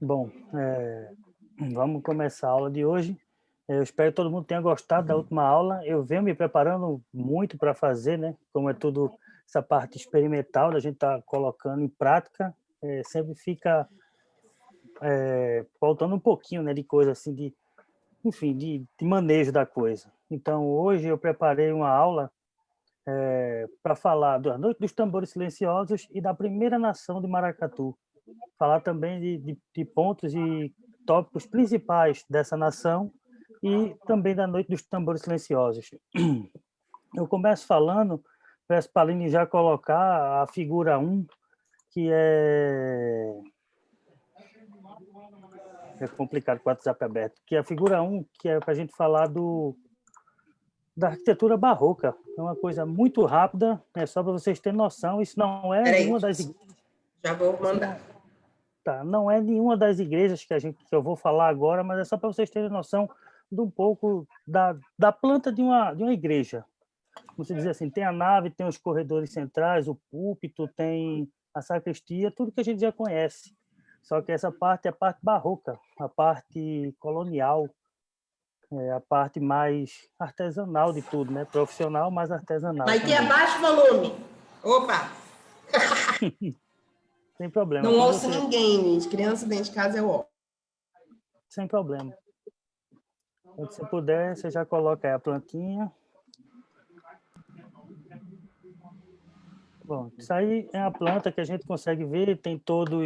Bom, vamos começar a aula de hoje. Eu espero que todo mundo tenha gostado da última aula. Eu venho me preparando muito para fazer, né? Como é tudo essa parte experimental, da gente tá colocando em prática, sempre fica faltando um pouquinho, né, de coisa assim, enfim, de manejo da coisa. Então, hoje eu preparei uma aula para falar da Noite dos Tambores Silenciosos e da primeira nação de Maracatu. Falar também de pontos e tópicos principais dessa nação e também da Noite dos Tambores Silenciosos. Eu começo falando, peço para a Aline já colocar a figura 1, que é complicado com o WhatsApp aberto, que é a figura 1, que é para a gente falar da arquitetura barroca. É uma coisa muito rápida, só para vocês terem noção. Isso não é Peraí, nenhuma das... já vou mandar. Tá, não é nenhuma das igrejas que eu vou falar agora, mas é só para vocês terem noção de um pouco da planta de uma igreja. Como se diz assim, tem a nave, tem os corredores centrais, o púlpito, tem a sacristia, tudo que a gente já conhece. Só que essa parte é a parte barroca, a parte colonial, a parte mais artesanal de tudo, né? Profissional, mas artesanal Mas que também. abaixa o volume. Opa! Sem problema. Não Quando ouço você... ninguém, gente. Criança dentro de casa eu ouço. Sem problema. Quando você puder, você já coloca aí a plantinha. Bom, isso aí é a planta que a gente consegue ver, tem tudo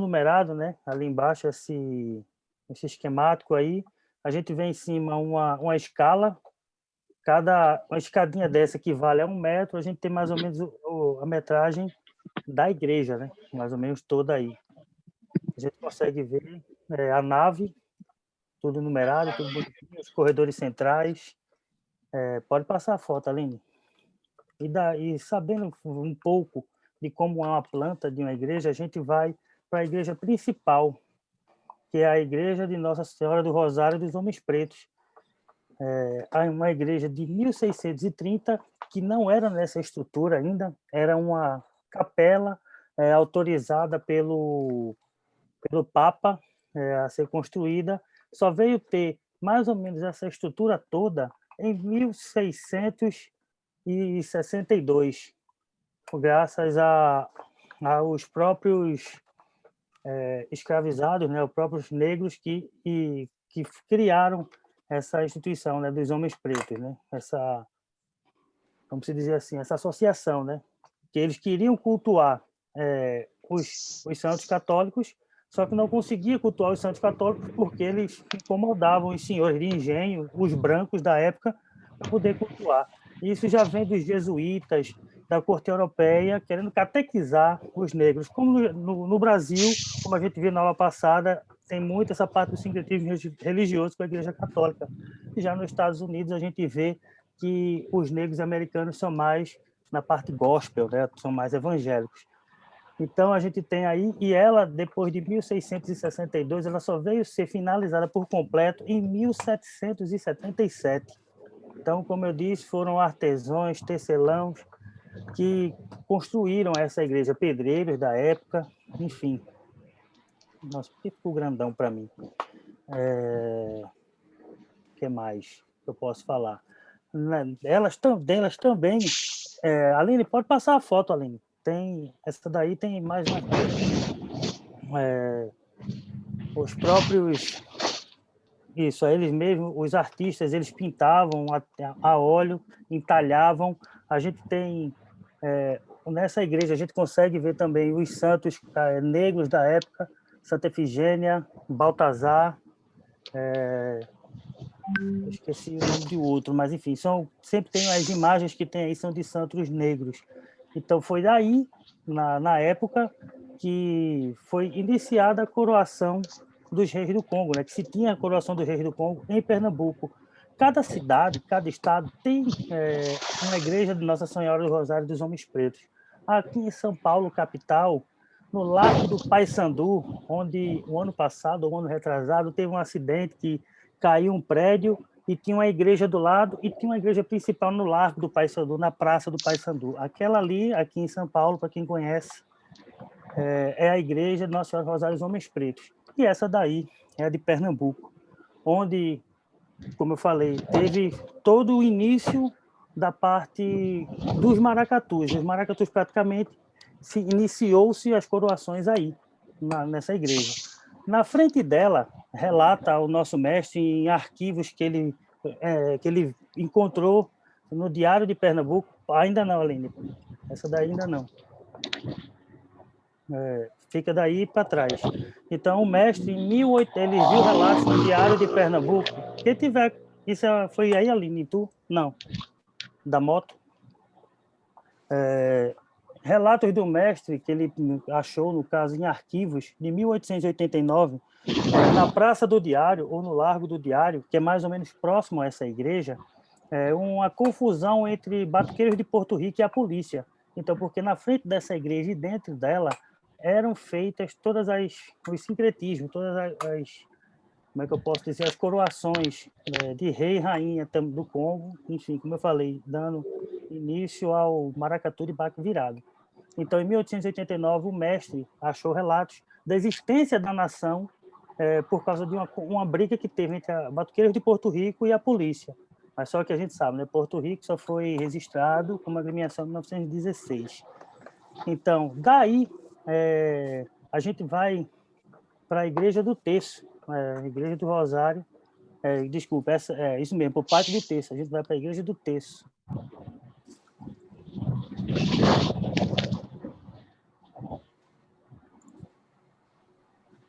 numerado, né? Ali embaixo, esse esquemático aí. A gente vê em cima uma escala, uma escadinha dessa equivale a 1 metro, a gente tem mais ou menos a metragem da igreja, né? Mais ou menos toda aí. A gente consegue ver a nave, tudo numerado, tudo bonitinho, os corredores centrais. Pode passar a foto, Aline. E sabendo um pouco de como é uma planta de uma igreja, a gente vai para a igreja principal, que é a igreja de Nossa Senhora do Rosário dos Homens Pretos. É uma igreja de 1630, que não era nessa estrutura ainda, era uma capela autorizada pelo Papa a ser construída, só veio ter mais ou menos essa estrutura toda em 1662, graças aos próprios escravizados, né, os próprios negros que criaram essa instituição, né, dos homens pretos, né, vamos dizer assim, essa associação, né, que eles queriam cultuar os santos católicos, só que não conseguia cultuar os santos católicos porque eles incomodavam os senhores de engenho, os brancos da época, para poder cultuar. Isso já vem dos jesuítas, da corte europeia, querendo catequizar os negros. Como no Brasil, como a gente viu na aula passada, tem muito essa parte do sincretismo religioso com a Igreja Católica. E já nos Estados Unidos, a gente vê que os negros americanos são mais na parte gospel, né? São mais evangélicos. Então, a gente tem aí, e ela, depois de 1662, ela só veio ser finalizada por completo em 1777. Então, como eu disse, foram artesãos, tecelãos, que construíram essa igreja, pedreiros da época, enfim. Nossa, por que ficou grandão para mim? O que mais eu posso falar? Delas também. Aline, pode passar a foto, Aline. Essa daí tem mais uma coisa. Os próprios... Isso, eles mesmos, os artistas, eles pintavam a óleo, entalhavam. A gente tem... nessa igreja, a gente consegue ver também os santos negros da época, Santa Efigênia, Baltazar, eu esqueci o nome de outro, mas enfim, sempre tem as imagens que tem aí, são de santos negros. Então foi daí, na época, que foi iniciada a coroação dos reis do Congo, né? Que se tinha a coroação dos reis do Congo em Pernambuco. Cada cidade, cada estado tem uma igreja de Nossa Senhora do Rosário dos Homens Pretos. Aqui em São Paulo, capital, no Largo do Paissandu, onde o ano passado, ou ano retrasado, teve um acidente que caiu um prédio e tinha uma igreja do lado e tinha uma igreja principal no Largo do Paissandu, na Praça do Paissandu. Aquela ali, aqui em São Paulo, para quem conhece, é a igreja de Nossa Senhora do Rosário dos Homens Pretos. E essa daí é a de Pernambuco, onde, como eu falei, teve todo o início da parte dos maracatus. Os maracatus praticamente iniciou-se as coroações aí, nessa igreja. Na frente dela, relata o nosso mestre em arquivos que ele encontrou no Diário de Pernambuco. Ainda não, Aline, essa daí ainda não. Fica daí para trás. Então, o mestre, ele viu relatos no Diário de Pernambuco. Quem tiver. Isso foi aí, Aline, tu? Não. Da moto. Relatos do mestre que ele achou, no caso, em arquivos de 1889, na Praça do Diário, ou no Largo do Diário, que é mais ou menos próximo a essa igreja, uma confusão entre batuqueiros de Porto Rico e a polícia. Então, porque na frente dessa igreja e dentro dela eram feitas os sincretismos, como é que eu posso dizer, as coroações de rei e rainha do Congo, enfim, como eu falei, dando início ao maracatu de baque virado. Então, em 1889, o mestre achou relatos da existência da nação por causa de uma briga que teve entre a batuqueiros de Porto Rico e a polícia. Mas só que a gente sabe, né? Porto Rico só foi registrado como agremiação em 1916. Então, daí, a gente vai para a Igreja do Terço, Igreja do Rosário. Desculpa, isso mesmo, para o Pátio do Terço. A gente vai para a Igreja do Terço.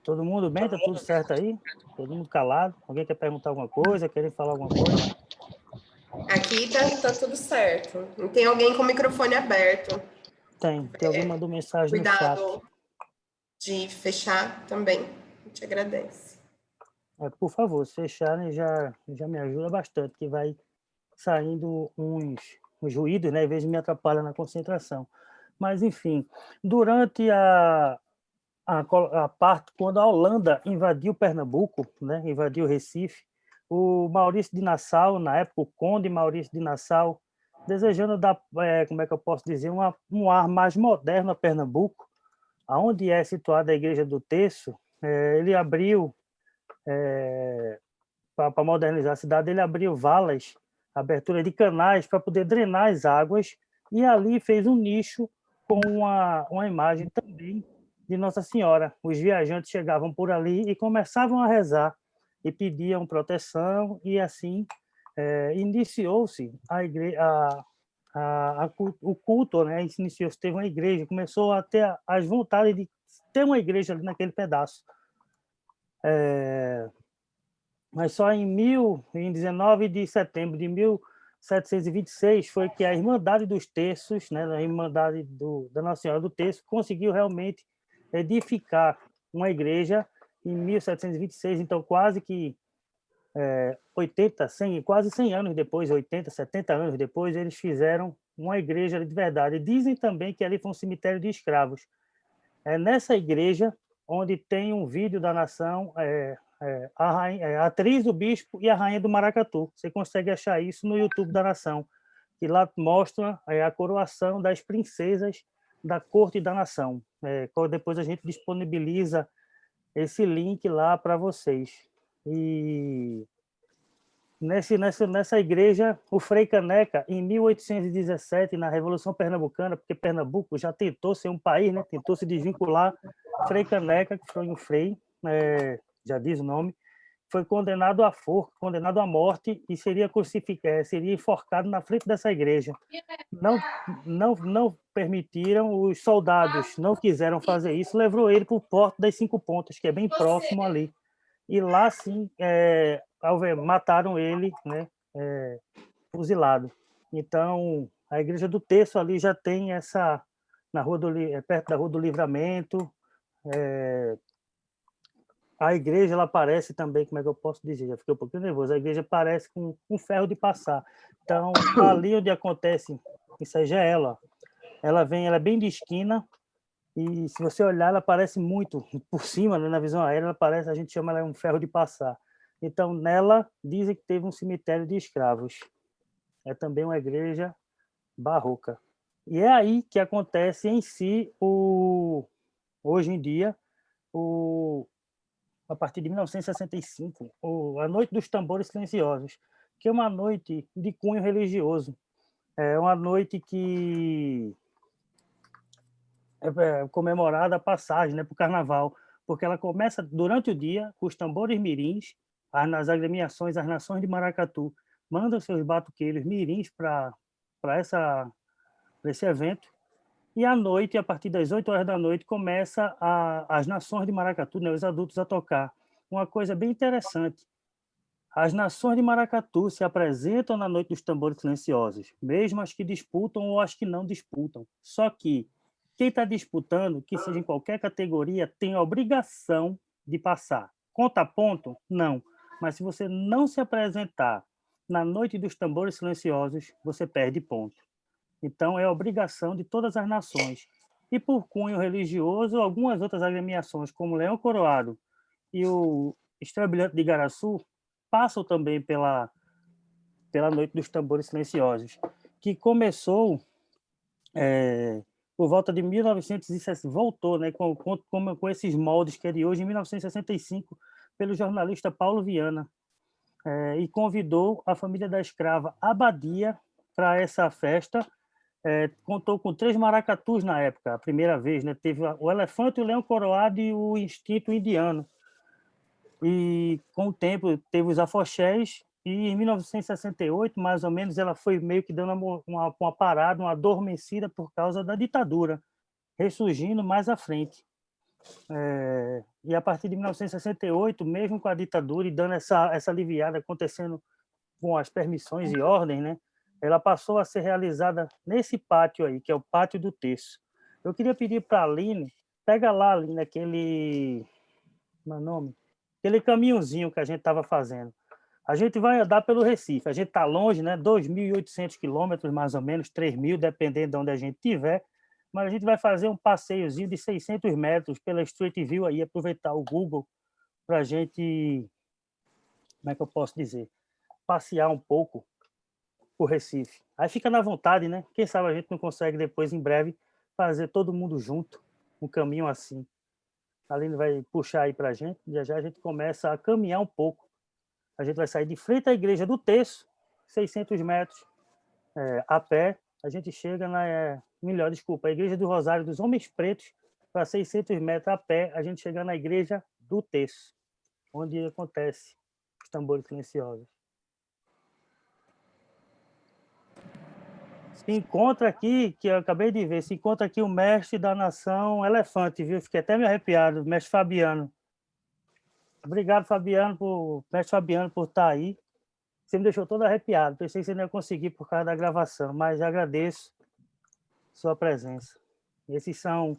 Todo mundo bem? Tá tudo certo aí? Todo mundo calado? Alguém quer perguntar alguma coisa? Querem falar alguma coisa? Aqui tá tudo certo. Não tem alguém com o microfone aberto. Tem alguém mandou mensagem no chat. Cuidado de fechar também. A gente agradece. Por favor, se fecharem já me ajuda bastante, que vai saindo uns ruídos, né? Às vezes me atrapalha na concentração. Mas, enfim, durante a parte, quando a Holanda invadiu Pernambuco, né? Invadiu Recife, o Maurício de Nassau, na época, o conde Maurício de Nassau, desejando dar, como é que eu posso dizer, um ar mais moderno a Pernambuco, aonde é situada a Igreja do Terço, ele abriu, para modernizar a cidade, ele abriu valas, abertura de canais para poder drenar as águas, e ali fez um nicho com uma imagem também de Nossa Senhora. Os viajantes chegavam por ali e começavam a rezar e pediam proteção, e assim iniciou-se o culto, né? Iniciou-se, teve uma igreja, começou a ter as vontades de ter uma igreja ali naquele pedaço. Mas só em 19 de setembro de 1726 foi que a Irmandade dos Terços, né, a Irmandade da Nossa Senhora do Terço, conseguiu realmente edificar uma igreja em 1726, então quase que quase 100 anos depois, 80, 70 anos depois, eles fizeram uma igreja de verdade. Dizem também que ali foi um cemitério de escravos. É nessa igreja onde tem um vídeo da nação, a atriz do bispo e a rainha do maracatu. Você consegue achar isso no YouTube da nação, que lá mostra a coroação das princesas da corte da nação. Depois a gente disponibiliza esse link lá para vocês. E nessa igreja, o Frei Caneca, em 1817, na Revolução Pernambucana, porque Pernambuco já tentou ser um país, né? Tentou se desvincular, Frei Caneca, que foi um frei, já diz o nome, foi condenado à forca, condenado à morte e seria enforcado na frente dessa igreja. Não permitiram, os soldados não quiseram fazer isso, levou ele para o Porto das Cinco Pontas, que é bem próximo ali. E lá, sim, mataram ele, né, fuzilado. Então, a Igreja do Terço ali já tem essa, perto da Rua do Livramento. A igreja, ela parece também, como é que eu posso dizer? Já fiquei um pouquinho nervoso. A igreja parece com um ferro de passar. Então, ali onde acontece, isso aí já é ela. Ela é bem de esquina, e se você olhar, ela parece muito por cima, né, na visão aérea, a gente chama ela um ferro de passar. Então, nela, dizem que teve um cemitério de escravos. É também uma igreja barroca. E é aí que acontece em si hoje em dia, a partir de 1965, a Noite dos Tambores Silenciosos, que é uma noite de cunho religioso. É uma noite que é comemorada a passagem, né, para o carnaval, porque ela começa durante o dia com os tambores mirins, nas agremiações, as nações de maracatu mandam seus batuqueiros mirins para esse evento, e à noite, a partir das 8 horas da noite, começa as nações de maracatu, né, os adultos a tocar. Uma coisa bem interessante, as nações de maracatu se apresentam na Noite dos Tambores Silenciosos, mesmo as que disputam ou as que não disputam. Só que quem está disputando, que seja em qualquer categoria, tem a obrigação de passar. Conta ponto? Não. Mas se você não se apresentar na Noite dos Tambores Silenciosos, você perde ponto. Então, é obrigação de todas as nações. E por cunho religioso, algumas outras agremiações, como Leão Coroado e o Estrebilhante de Igaraçu, passam também pela Noite dos Tambores Silenciosos, que começou por volta de 1960, voltou, né, com esses moldes que é de hoje, em 1965, pelo jornalista Paulo Viana, e convidou a família da escrava Abadia para essa festa. Contou com 3 maracatus na época, a primeira vez, né? Teve o elefante, o leão coroado e o instinto indiano. E com o tempo teve os afoxés, e em 1968, mais ou menos, ela foi meio que dando uma parada, uma adormecida por causa da ditadura, ressurgindo mais à frente. E a partir de 1968, mesmo com a ditadura e dando essa aliviada acontecendo com as permissões e ordens, né, ela passou a ser realizada nesse pátio aí, que é o Pátio do Terço. Eu queria pedir para a Aline, pega lá, Aline, aquele caminhozinho que a gente estava fazendo. A gente vai andar pelo Recife, a gente está longe, né? 2.800 quilômetros, mais ou menos, 3.000, dependendo de onde a gente estiver, mas a gente vai fazer um passeiozinho de 600 metros pela Street View aí, aproveitar o Google para a gente, como é que eu posso dizer, passear um pouco por Recife. Aí fica na vontade, né? Quem sabe a gente não consegue depois, em breve, fazer todo mundo junto, um caminho assim. A Aline vai puxar aí para a gente, já já a gente começa a caminhar um pouco. A gente vai sair de frente à Igreja do Terço, 600 metros a pé. A gente chega a Igreja do Rosário dos Homens Pretos, para 600 metros a pé, a gente chega na Igreja do Terço, onde acontece os tambores silenciosos. Se encontra aqui, que eu acabei de ver, se encontra aqui o mestre da nação elefante, viu? Fiquei até me arrepiado, o mestre Fabiano. Obrigado, mestre Fabiano, por estar aí. Você me deixou todo arrepiado. Pensei que você não ia conseguir por causa da gravação, mas agradeço sua presença. Esses são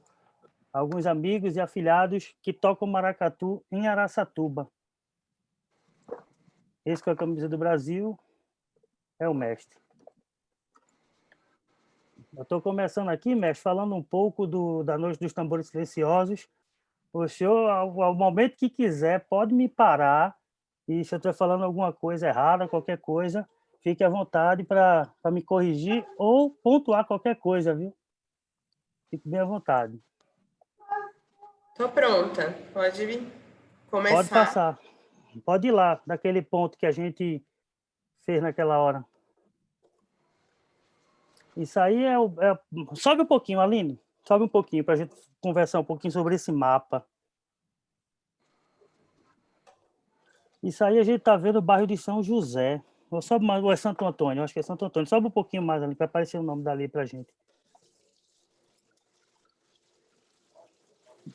alguns amigos e afilhados que tocam maracatu em Araçatuba. Esse com a camisa do Brasil é o mestre. Eu estou começando aqui, mestre, falando um pouco da Noite dos Tambores Silenciosos. O senhor, ao momento que quiser, pode me parar, e se eu estiver falando alguma coisa errada, qualquer coisa, fique à vontade para me corrigir ou pontuar qualquer coisa, viu? Fique bem à vontade. Tô pronta. Pode Pode começar. passar. Pode ir lá, daquele ponto que a gente fez naquela hora. Isso aí sobe um pouquinho, Aline. Sobe um pouquinho para a gente conversar um pouquinho sobre esse mapa. Isso aí a gente está vendo o bairro de São José. Ou sobe mais, ou é Santo Antônio? Eu acho que é Santo Antônio. Sobe um pouquinho mais ali para aparecer o nome dali para a gente.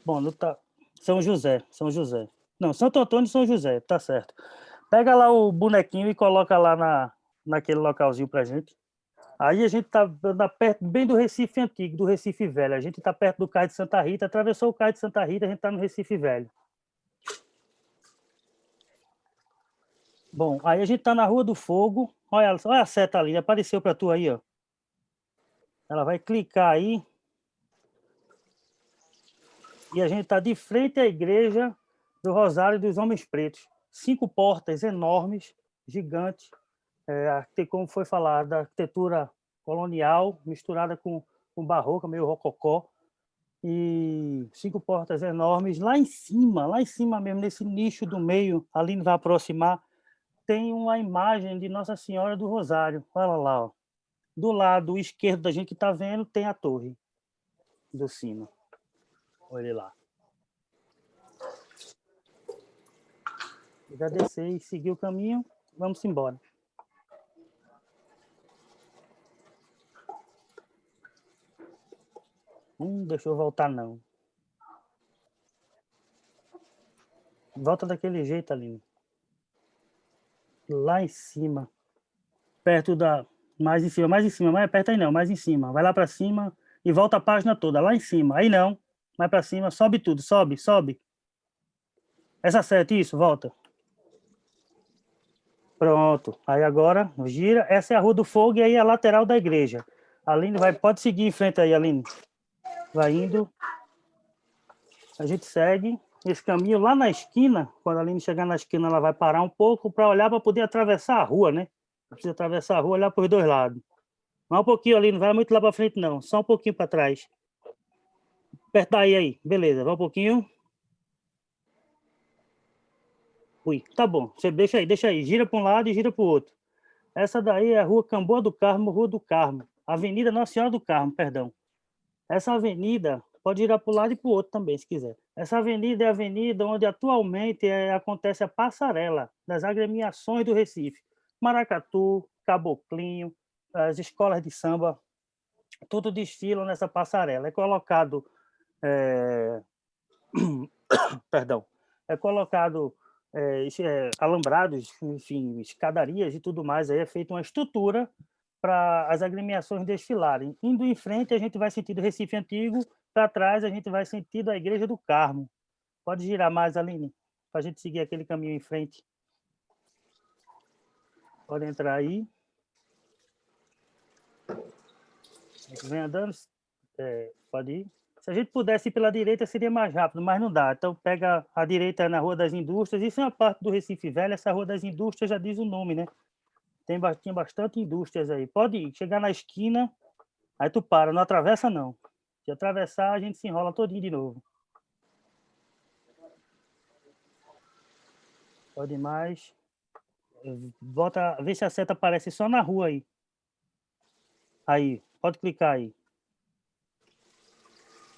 Bom, não tá. São José, São José. Não, Santo Antônio e São José, tá certo. Pega lá o bonequinho e coloca lá naquele localzinho para a gente. Aí a gente está perto, bem do Recife Antigo, do Recife Velho. A gente está perto do Cais de Santa Rita, atravessou o Cais de Santa Rita, a gente está no Recife Velho. Bom, aí a gente está na Rua do Fogo. Olha a seta ali, apareceu para tu aí, ó. Ela vai clicar aí. E a gente está de frente à Igreja do Rosário dos Homens Pretos. 5 portas enormes, gigantes, como foi falado, a arquitetura colonial misturada com barroca, meio rococó. e 5 portas enormes. Lá em cima mesmo, nesse nicho do meio, ali vai aproximar, tem uma imagem de Nossa Senhora do Rosário. Olha lá, ó. Do lado esquerdo da gente que está vendo, tem a torre do sino. Olha lá. Agradecer e seguir o caminho. Vamos embora. Deixa eu voltar, não. Volta daquele jeito, Aline. Lá em cima. Perto da... Mais em cima, mais em cima. Mais perto aí não, mais em cima. Vai lá para cima e volta a página toda. Lá em cima. Aí não. Mais para cima. Sobe tudo. Sobe, sobe. Essa seta, isso. Volta. Pronto. Aí agora, gira. Essa é a Rua do Fogo e aí é a lateral da igreja. Aline, pode seguir em frente aí, Aline. Vai indo. A gente segue esse caminho lá na esquina. Quando a Aline chegar na esquina, ela vai parar um pouco para olhar, para poder atravessar a rua, né? Precisa atravessar a rua, olhar para os dois lados. Mas um pouquinho ali, não vai muito lá para frente, não. Só um pouquinho para trás. Perto daí, aí. Beleza, vai um pouquinho. Ui, tá bom. Você deixa aí. Gira para um lado e gira para o outro. Essa daí é a Rua Camboa do Carmo, Rua do Carmo. Avenida Nossa Senhora do Carmo, perdão. Essa avenida, pode girar para um lado e para o outro também, se quiser. Essa avenida é a avenida onde atualmente acontece a passarela das agremiações do Recife. Maracatu, Caboclinho, as escolas de samba, tudo desfilam nessa passarela. É colocado... perdão. É colocado alambrados, enfim, escadarias e tudo mais. Aí é feita uma estrutura para as agremiações desfilarem. Indo em frente, a gente vai sentido Recife Antigo, para trás a gente vai sentido a Igreja do Carmo. Pode girar mais, Aline, para a gente seguir aquele caminho em frente. Pode entrar aí. A gente vem andando, pode ir. Se a gente pudesse ir pela direita, seria mais rápido, mas não dá. Então, pega a direita na Rua das Indústrias. Isso é uma parte do Recife Velho. Essa Rua das Indústrias já diz o nome, né? Tem bastante indústrias aí. Pode ir, chegar na esquina, aí tu para, não atravessa, não. Se atravessar, a gente se enrola todinho de novo. Pode ir mais. Vê se a seta aparece só na rua aí. Aí, pode clicar aí.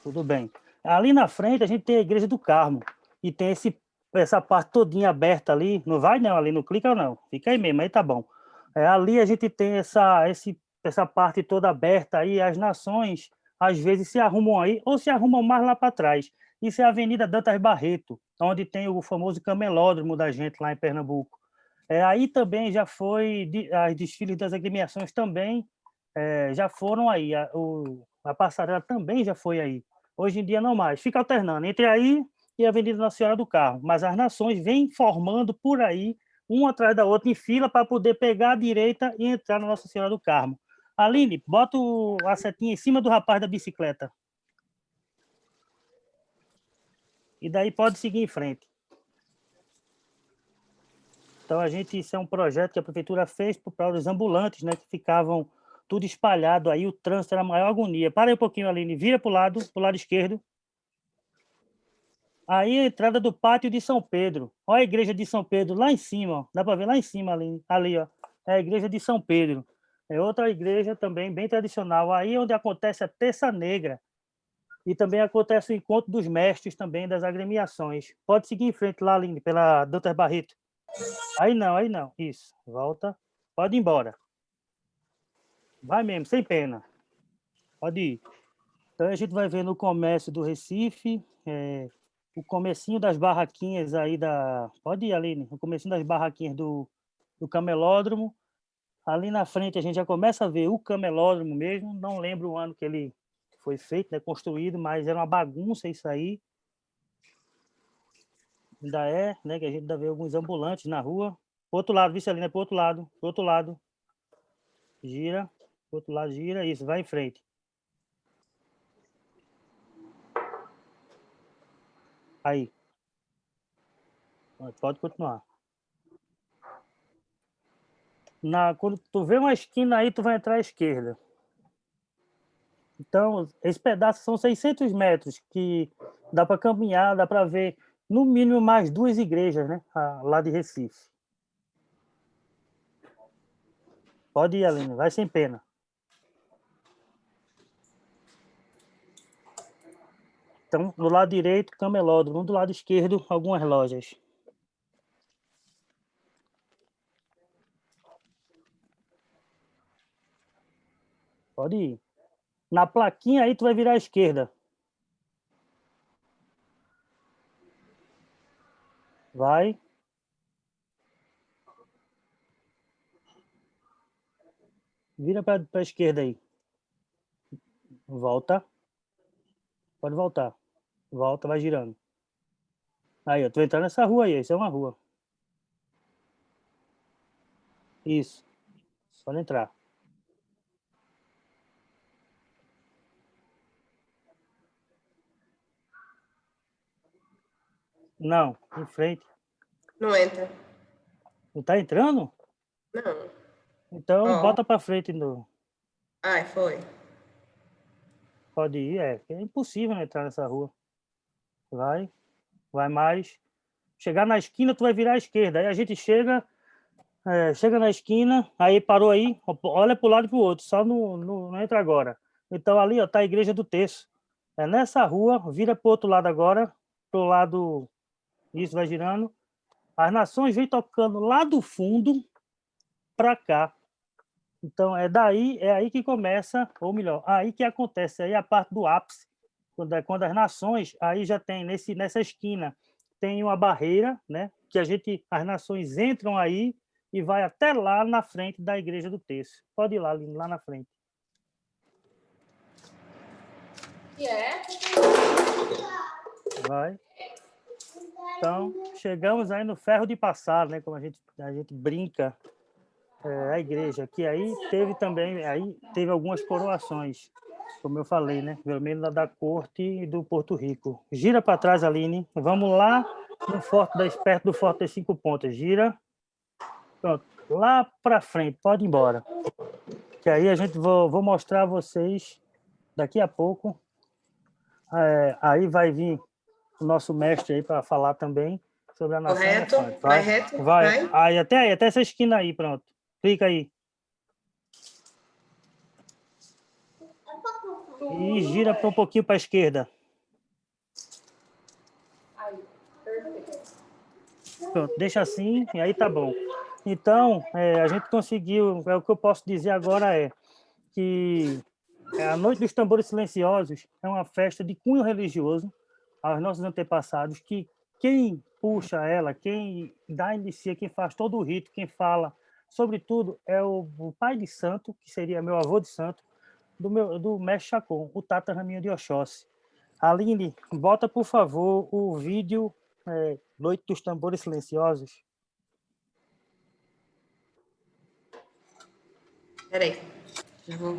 Tudo bem. Ali na frente a gente tem a Igreja do Carmo. E tem essa parte todinha aberta ali. Não vai não, ali não clica não. Fica aí mesmo, aí tá bom. Ali a gente tem essa parte toda aberta aí. As nações, às vezes, se arrumam aí ou se arrumam mais lá para trás. Isso é a Avenida Dantas Barreto, onde tem o famoso camelódromo da gente lá em Pernambuco. Aí também já foi, as desfiles das agremiações também já foram aí. A passarela também já foi aí. Hoje em dia não mais. Fica alternando entre aí e a Avenida Nossa Senhora do Carmo. Mas as nações vêm formando por aí, uma atrás da outra, em fila, para poder pegar a direita e entrar na Nossa Senhora do Carmo. Aline, bota a setinha em cima do rapaz da bicicleta. E daí pode seguir em frente. Então, isso é um projeto que a prefeitura fez para os ambulantes, né, que ficavam tudo espalhado aí, o trânsito era a maior agonia. Para aí um pouquinho, Aline, vira para o lado esquerdo. Aí a entrada do pátio de São Pedro. Olha a igreja de São Pedro lá em cima, ó. Dá para ver lá em cima, ali, ó. É a igreja de São Pedro. É outra igreja também bem tradicional. Aí é onde acontece a Terça Negra. E também acontece o encontro dos mestres também, das agremiações. Pode seguir em frente lá, Aline, pela Doutor Barreto. Aí não. Isso. Volta. Pode ir embora. Vai mesmo, sem pena. Pode ir. Então a gente vai ver no comércio do Recife, o comecinho das barraquinhas aí Pode ir, Aline, o comecinho das barraquinhas do camelódromo. Ali na frente a gente já começa a ver o camelódromo mesmo, não lembro o ano que ele foi feito, né, construído, mas era uma bagunça isso aí. Ainda né, que a gente ainda vê alguns ambulantes na rua. Pro outro lado, vice, Aline, pro outro lado. Gira, pro outro lado gira, isso, vai em frente. Aí. Pode continuar. Quando tu vê uma esquina aí, tu vai entrar à esquerda. Então, esse pedaço são 600 metros, que dá para caminhar, dá para ver, no mínimo, mais 2 igrejas, né? Lá de Recife. Pode ir, Aline, vai sem pena. Então, do lado direito, camelódromo. Do lado esquerdo, algumas lojas. Pode ir. Na plaquinha aí, tu vai virar à esquerda. Vai. Vira para a esquerda aí. Volta. Pode voltar. Volta, vai girando. Aí, eu tô entrando nessa rua aí. Isso é uma rua. Isso. Pode entrar. Não, em frente. Não entra. Não tá entrando? Não. Então, Ó. bota para frente de novo. Ai, foi. Pode ir, é impossível entrar nessa rua. Vai mais. Chegar na esquina, tu vai virar à esquerda. Aí a gente chega na esquina, aí parou aí, olha para o lado e para o outro, só não entra agora. Então ali, ó, tá a Igreja do Terço. É nessa rua, vira para o outro lado agora, pro lado, isso vai girando. As Nações vem tocando lá do fundo para cá. Então é aí que começa, ou melhor, aí que acontece, aí a parte do ápice, quando as Nações, aí já tem nessa esquina, tem uma barreira, né, que as Nações entram aí e vai até lá na frente da Igreja do Terço. Pode ir lá na frente. Vai. Então, chegamos aí no ferro de passar, né, como a gente brinca, a igreja, que aí teve algumas coroações, como eu falei, né, pelo menos da corte e do Porto Rico. Gira para trás, Aline. Vamos lá perto do Forte das 5 Pontas. Gira. Pronto. Lá para frente. Pode ir embora. Que aí vou mostrar a vocês daqui a pouco. Aí vai vir o nosso mestre aí para falar também sobre a Nação Elefante. Vai reto. Vai. Aí, até essa esquina aí, pronto. Clica aí. E gira para um pouquinho para a esquerda. Pronto, deixa assim, e aí tá bom. Então, a gente conseguiu, o que eu posso dizer agora que a Noite dos Tambores Silenciosos é uma festa de cunho religioso aos nossos antepassados, que quem puxa ela, quem inicia, quem faz todo o rito, quem fala, sobretudo, é o pai de santo, que seria meu avô de santo, do mestre Chacon, o Tata Raminho de Oxóssi. Aline, bota, por favor, o vídeo Noite dos Tambores Silenciosos. Peraí. Já vou.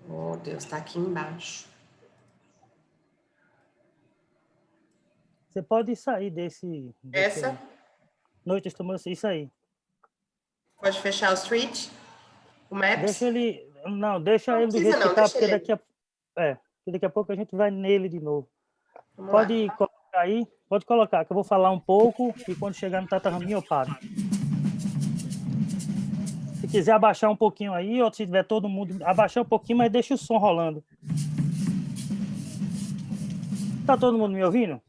Oh, Deus, tá aqui embaixo. Você pode sair desse Essa? Noite dos Tambores, isso aí. Pode fechar o street? O Maps? Deixa ele do jeito que tá, porque daqui a pouco a gente vai nele de novo. Pode colocar aí, pode colocar, que eu vou falar um pouco e quando chegar no Tata Raminho eu paro. Se quiser abaixar um pouquinho aí, ou se tiver todo mundo, abaixar um pouquinho, mas deixa o som rolando. Tá todo mundo me ouvindo?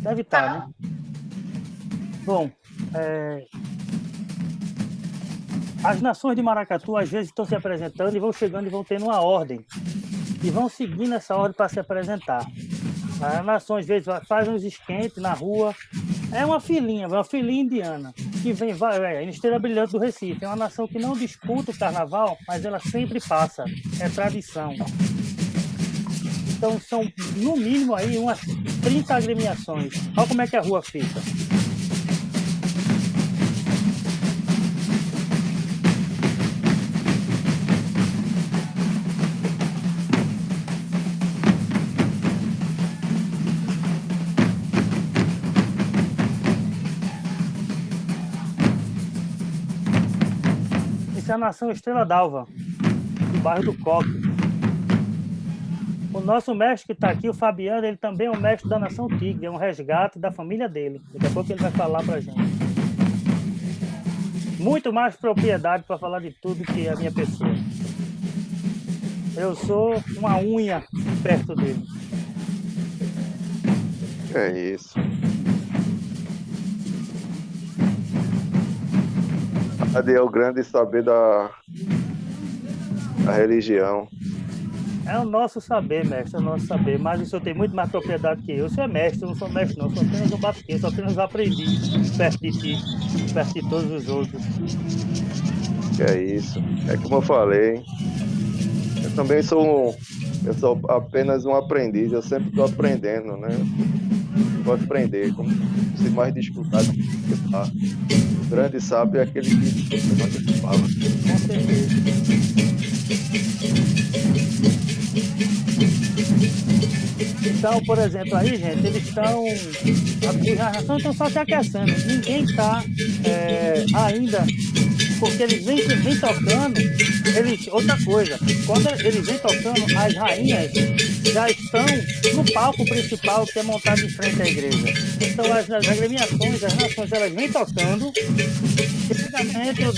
Deve estar, né? Bom, as nações de Maracatu às vezes estão se apresentando e vão chegando e vão tendo uma ordem. E vão seguindo essa ordem para se apresentar. As nações às vezes fazem uns esquentes na rua. É uma filinha indiana, que vai, Estrela Brilhante do Recife. É uma nação que não disputa o carnaval, mas ela sempre passa. É tradição. Então são, no mínimo, aí umas 30 agremiações. Olha como é que a rua fica. Essa é a nação Estrela d'Alva, que bairro do Coque. O nosso mestre que está aqui, o Fabiano, ele também é um mestre da Nação Tigre, é um resgate da família dele. Daqui a pouco ele vai falar para a gente. Muito mais propriedade para falar de tudo que a minha pessoa. Eu sou uma unha perto dele. É isso. Cadê o grande saber da religião? É o nosso saber, mestre, é o nosso saber. Mas o senhor tem muito mais propriedade que eu. O senhor é mestre, eu não sou mestre, não. Eu sou apenas um batuqueiro, sou apenas um aprendiz perto de ti, perto de todos os outros. É isso. É como eu falei. Eu também sou apenas um aprendiz. Eu sempre estou aprendendo, né? Eu gosto de aprender. Como se mais disputar do que disputar. O grande sábio é aquele que fala. Com certeza. Então, por exemplo, aí, gente, eles estão. Os narrações estão só se aquecendo. Ninguém está ainda. Porque eles vêm tocando. Outra coisa, quando eles vêm tocando, as rainhas já estão no palco principal que é montado em frente à igreja. Então, as agremiações, as nações, elas vêm tocando. Chega dentro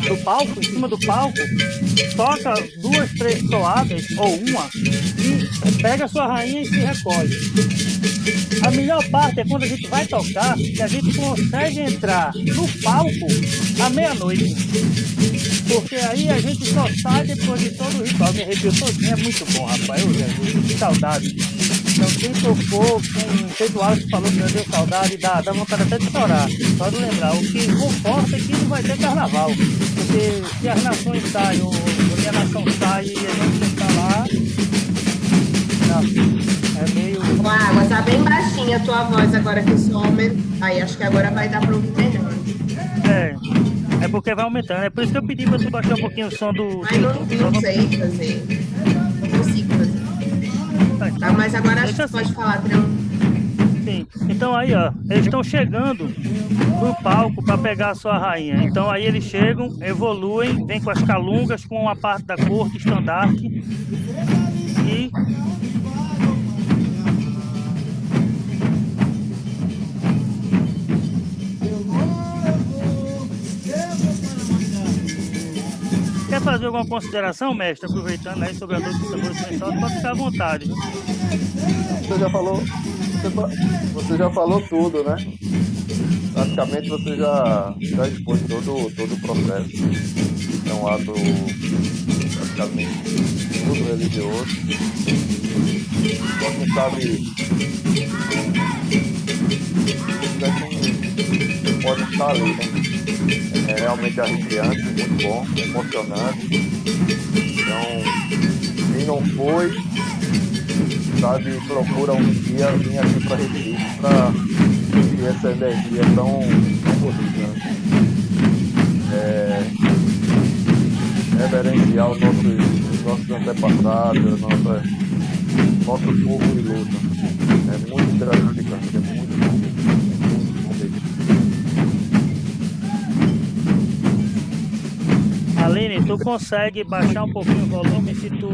do palco, em cima do palco, toca 2, 3 toadas, ou uma, e pega a sua rainha e se recolhe. A melhor parte é quando a gente vai tocar, que a gente consegue entrar no palco à meia-noite. Porque aí a gente só sai depois de todo o ritual. Me arrepio todinho, é muito bom, rapaz. Eu, Jesus, que saudade. Então, quem tocou, quem fez o Alex falou que já deu saudade, dá vontade até de chorar. Só de lembrar, o que conforta é que não vai ter carnaval. Porque se as nações saem, ou se a nação sai e a gente está lá, não, é meio... Ô, Água, tá bem baixinha a tua voz agora que eu sou homem. Aí, acho que agora vai dar para ouvir melhor. É porque vai aumentando. É por isso que eu pedi para tu baixar um pouquinho o som do... Mas não sei fazer. Não consigo fazer. Tá, mas agora acho que assim. pode falar, tranquilo. Sim. Então aí, ó, eles estão chegando no palco para pegar a sua rainha. Então aí eles chegam, evoluem, vêm com as calungas, com uma parte da corte, estandarte e... Quer fazer alguma consideração, mestre, aproveitando aí sobre a noite do tambor mental, pode ficar à vontade, viu? Você já falou tudo, né? Praticamente você já expôs todo o processo. É um ato praticamente tudo religioso. Só quem sabe pode estar ali, né? É realmente arrepiante, muito bom, emocionante. Então, quem não foi, sabe, procura um dia vir aqui para Recife para sentir essa energia tão bonita. Reverenciar os nossos antepassados, nosso povo de luta. É muito gratificante, é muito bom mesmo. Aline, tu consegue baixar um pouquinho o volume se tu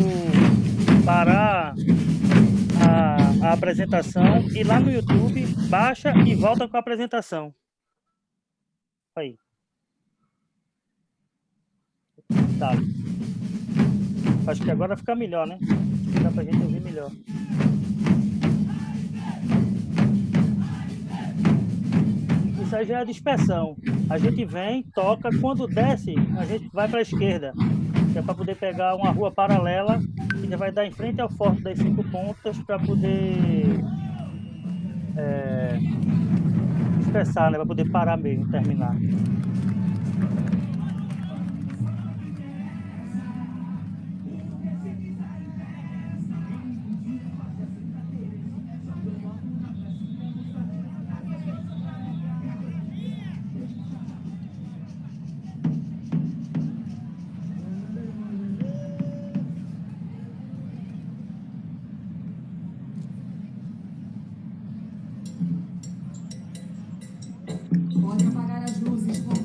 parar a apresentação e lá no YouTube baixa e volta com a apresentação. Aí. Tá. Acho que agora fica melhor, né? Dá pra gente ouvir melhor. Isso aí já é a dispersão. A gente vem, toca, quando desce, a gente vai para a esquerda, que é para poder pegar uma rua paralela, que já vai dar em frente ao Forte das 5 Pontas, para poder dispersar, né? Para poder parar mesmo, terminar. Pode apagar as luzes, por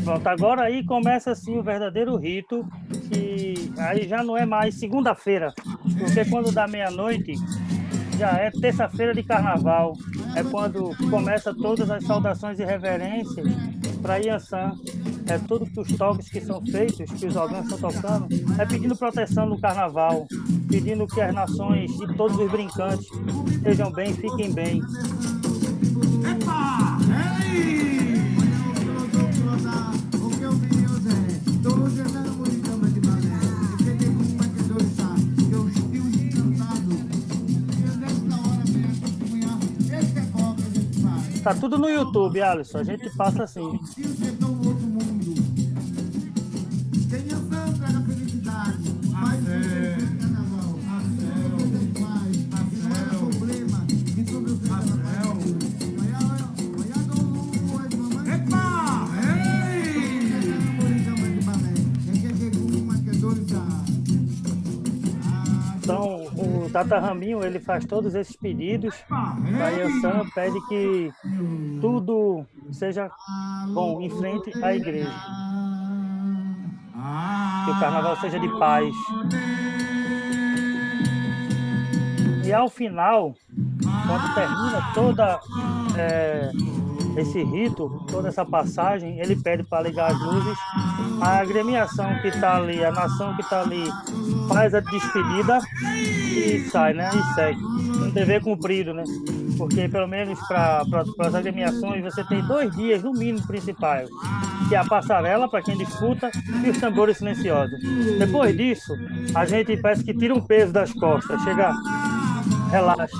Pronto, agora aí começa assim o verdadeiro rito, que aí já não é mais segunda-feira, porque quando dá meia-noite já é terça-feira de carnaval, é quando começa todas as saudações e reverências para Iansã. É tudo que os toques que são feitos, que os órgãos estão tocando, é pedindo proteção no carnaval, pedindo que as nações e todos os brincantes estejam bem, fiquem bem. Tá tudo no YouTube, Alisson. A gente passa assim. Então, o Tata Raminho, ele faz todos esses pedidos. A Iansã pede que tudo seja bom em frente à igreja. Que o carnaval seja de paz. E ao final, quando termina toda esse rito, toda essa passagem, ele pede para ligar as luzes. A agremiação que está ali, a nação que está ali, faz a despedida e sai, né? E segue. Um dever cumprido, né? Porque pelo menos para as agremiações você tem 2 dias no mínimo principais, que é a passarela para quem disputa e os tambores silenciosos. Depois disso, a gente parece que tira um peso das costas, chega, relaxa,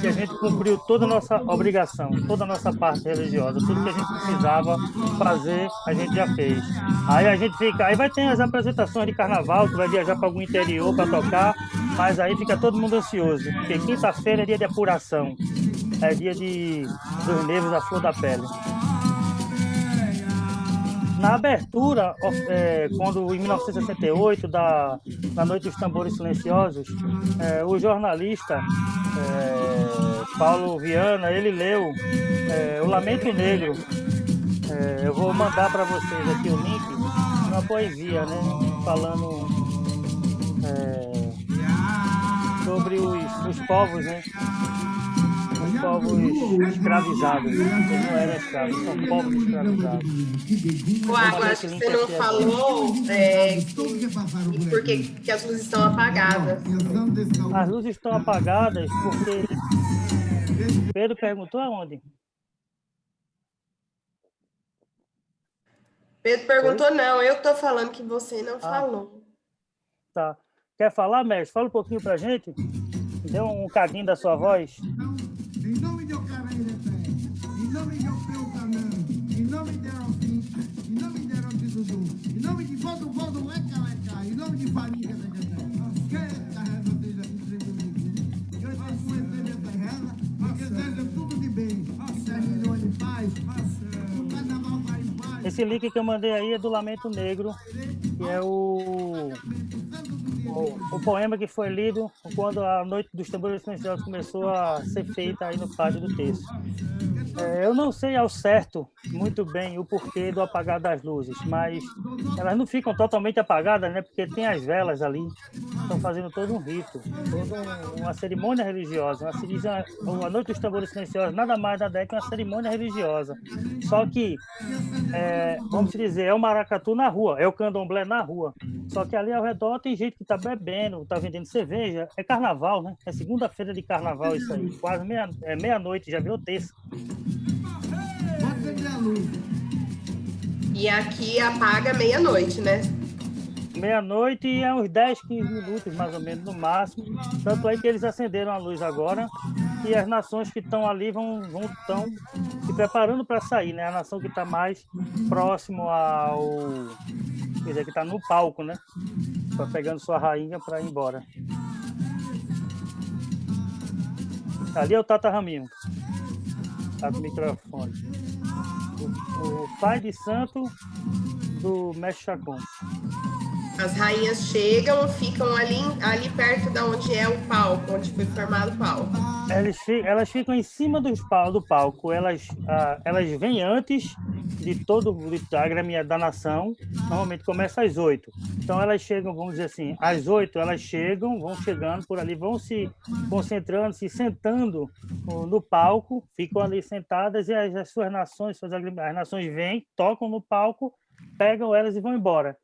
que a gente cumpriu toda a nossa obrigação, toda a nossa parte religiosa, tudo que a gente precisava fazer, a gente já fez. Aí a gente fica, aí vai ter as apresentações de carnaval, que vai viajar para algum interior para tocar, mas aí fica todo mundo ansioso, porque quinta-feira é dia de apuração, é dia dos nervos à flor da pele. Na abertura, quando em 1968, na Noite dos Tambores Silenciosos, o jornalista Paulo Viana, ele leu o Lamento Negro. Eu vou mandar para vocês aqui o link, uma poesia, né, falando sobre os povos, né? Os povos escravizados. Eles não eram escravos, são povos escravizados. Agora, acho que você não falou por que as luzes estão apagadas. As luzes estão apagadas porque... Pedro perguntou aonde? Pedro perguntou, não, eu estou falando que você não falou. Tá. Quer falar, mestre? Fala um pouquinho pra gente. Dê um cadinho da sua voz. Em nome de Ocaraíreté, em nome de Opeucanã, em nome de Erofim, em nome de Erotidudu, em nome de Vodo Leca, em nome de Farinha, que essa reza seja entre comigo. Que eu faço conhecer essa reza, porque seja tudo de bem, termine o ano em paz, o carnaval vai em paz. Esse link que eu mandei aí é do Lamento Negro, que é o poema que foi lido quando a Noite dos Tambores Silenciosos começou a ser feita aí no pátio do Terço. Eu não sei ao certo muito bem o porquê do apagar das luzes, mas elas não ficam totalmente apagadas, né? Porque tem as velas ali, estão fazendo todo um rito, toda uma cerimônia religiosa. A Noite dos Tambores Silenciosos nada mais nada é que uma cerimônia religiosa. Só que, vamos dizer, é o maracatu na rua, é o candomblé na rua. Só que ali ao redor tem gente que está bebendo, está vendendo cerveja. É carnaval, né? É segunda-feira de carnaval isso aí. Quase meia-noite, já virou terça. E aqui apaga meia-noite, né? Meia-noite e é uns 10, 15 minutos, mais ou menos, no máximo. Tanto é que eles acenderam a luz agora e as nações que estão ali estão se preparando para sair, né? A nação que está mais próximo quer dizer, que está no palco, né? Está pegando sua rainha para ir embora. Ali é o Tata Raminho. Está com o microfone. O pai de santo do Mestre Chacon. As rainhas chegam, ficam ali perto de onde é o palco, onde foi formado o palco. Elas ficam em cima do palco. Elas vêm antes de a Grêmia da Nação. Normalmente começa às 8. Então elas chegam, vamos dizer assim, às 8 elas chegam, vão chegando por ali, vão se concentrando, se sentando no palco, ficam ali sentadas e as suas nações, as nações vêm, tocam no palco, pegam elas e vão embora.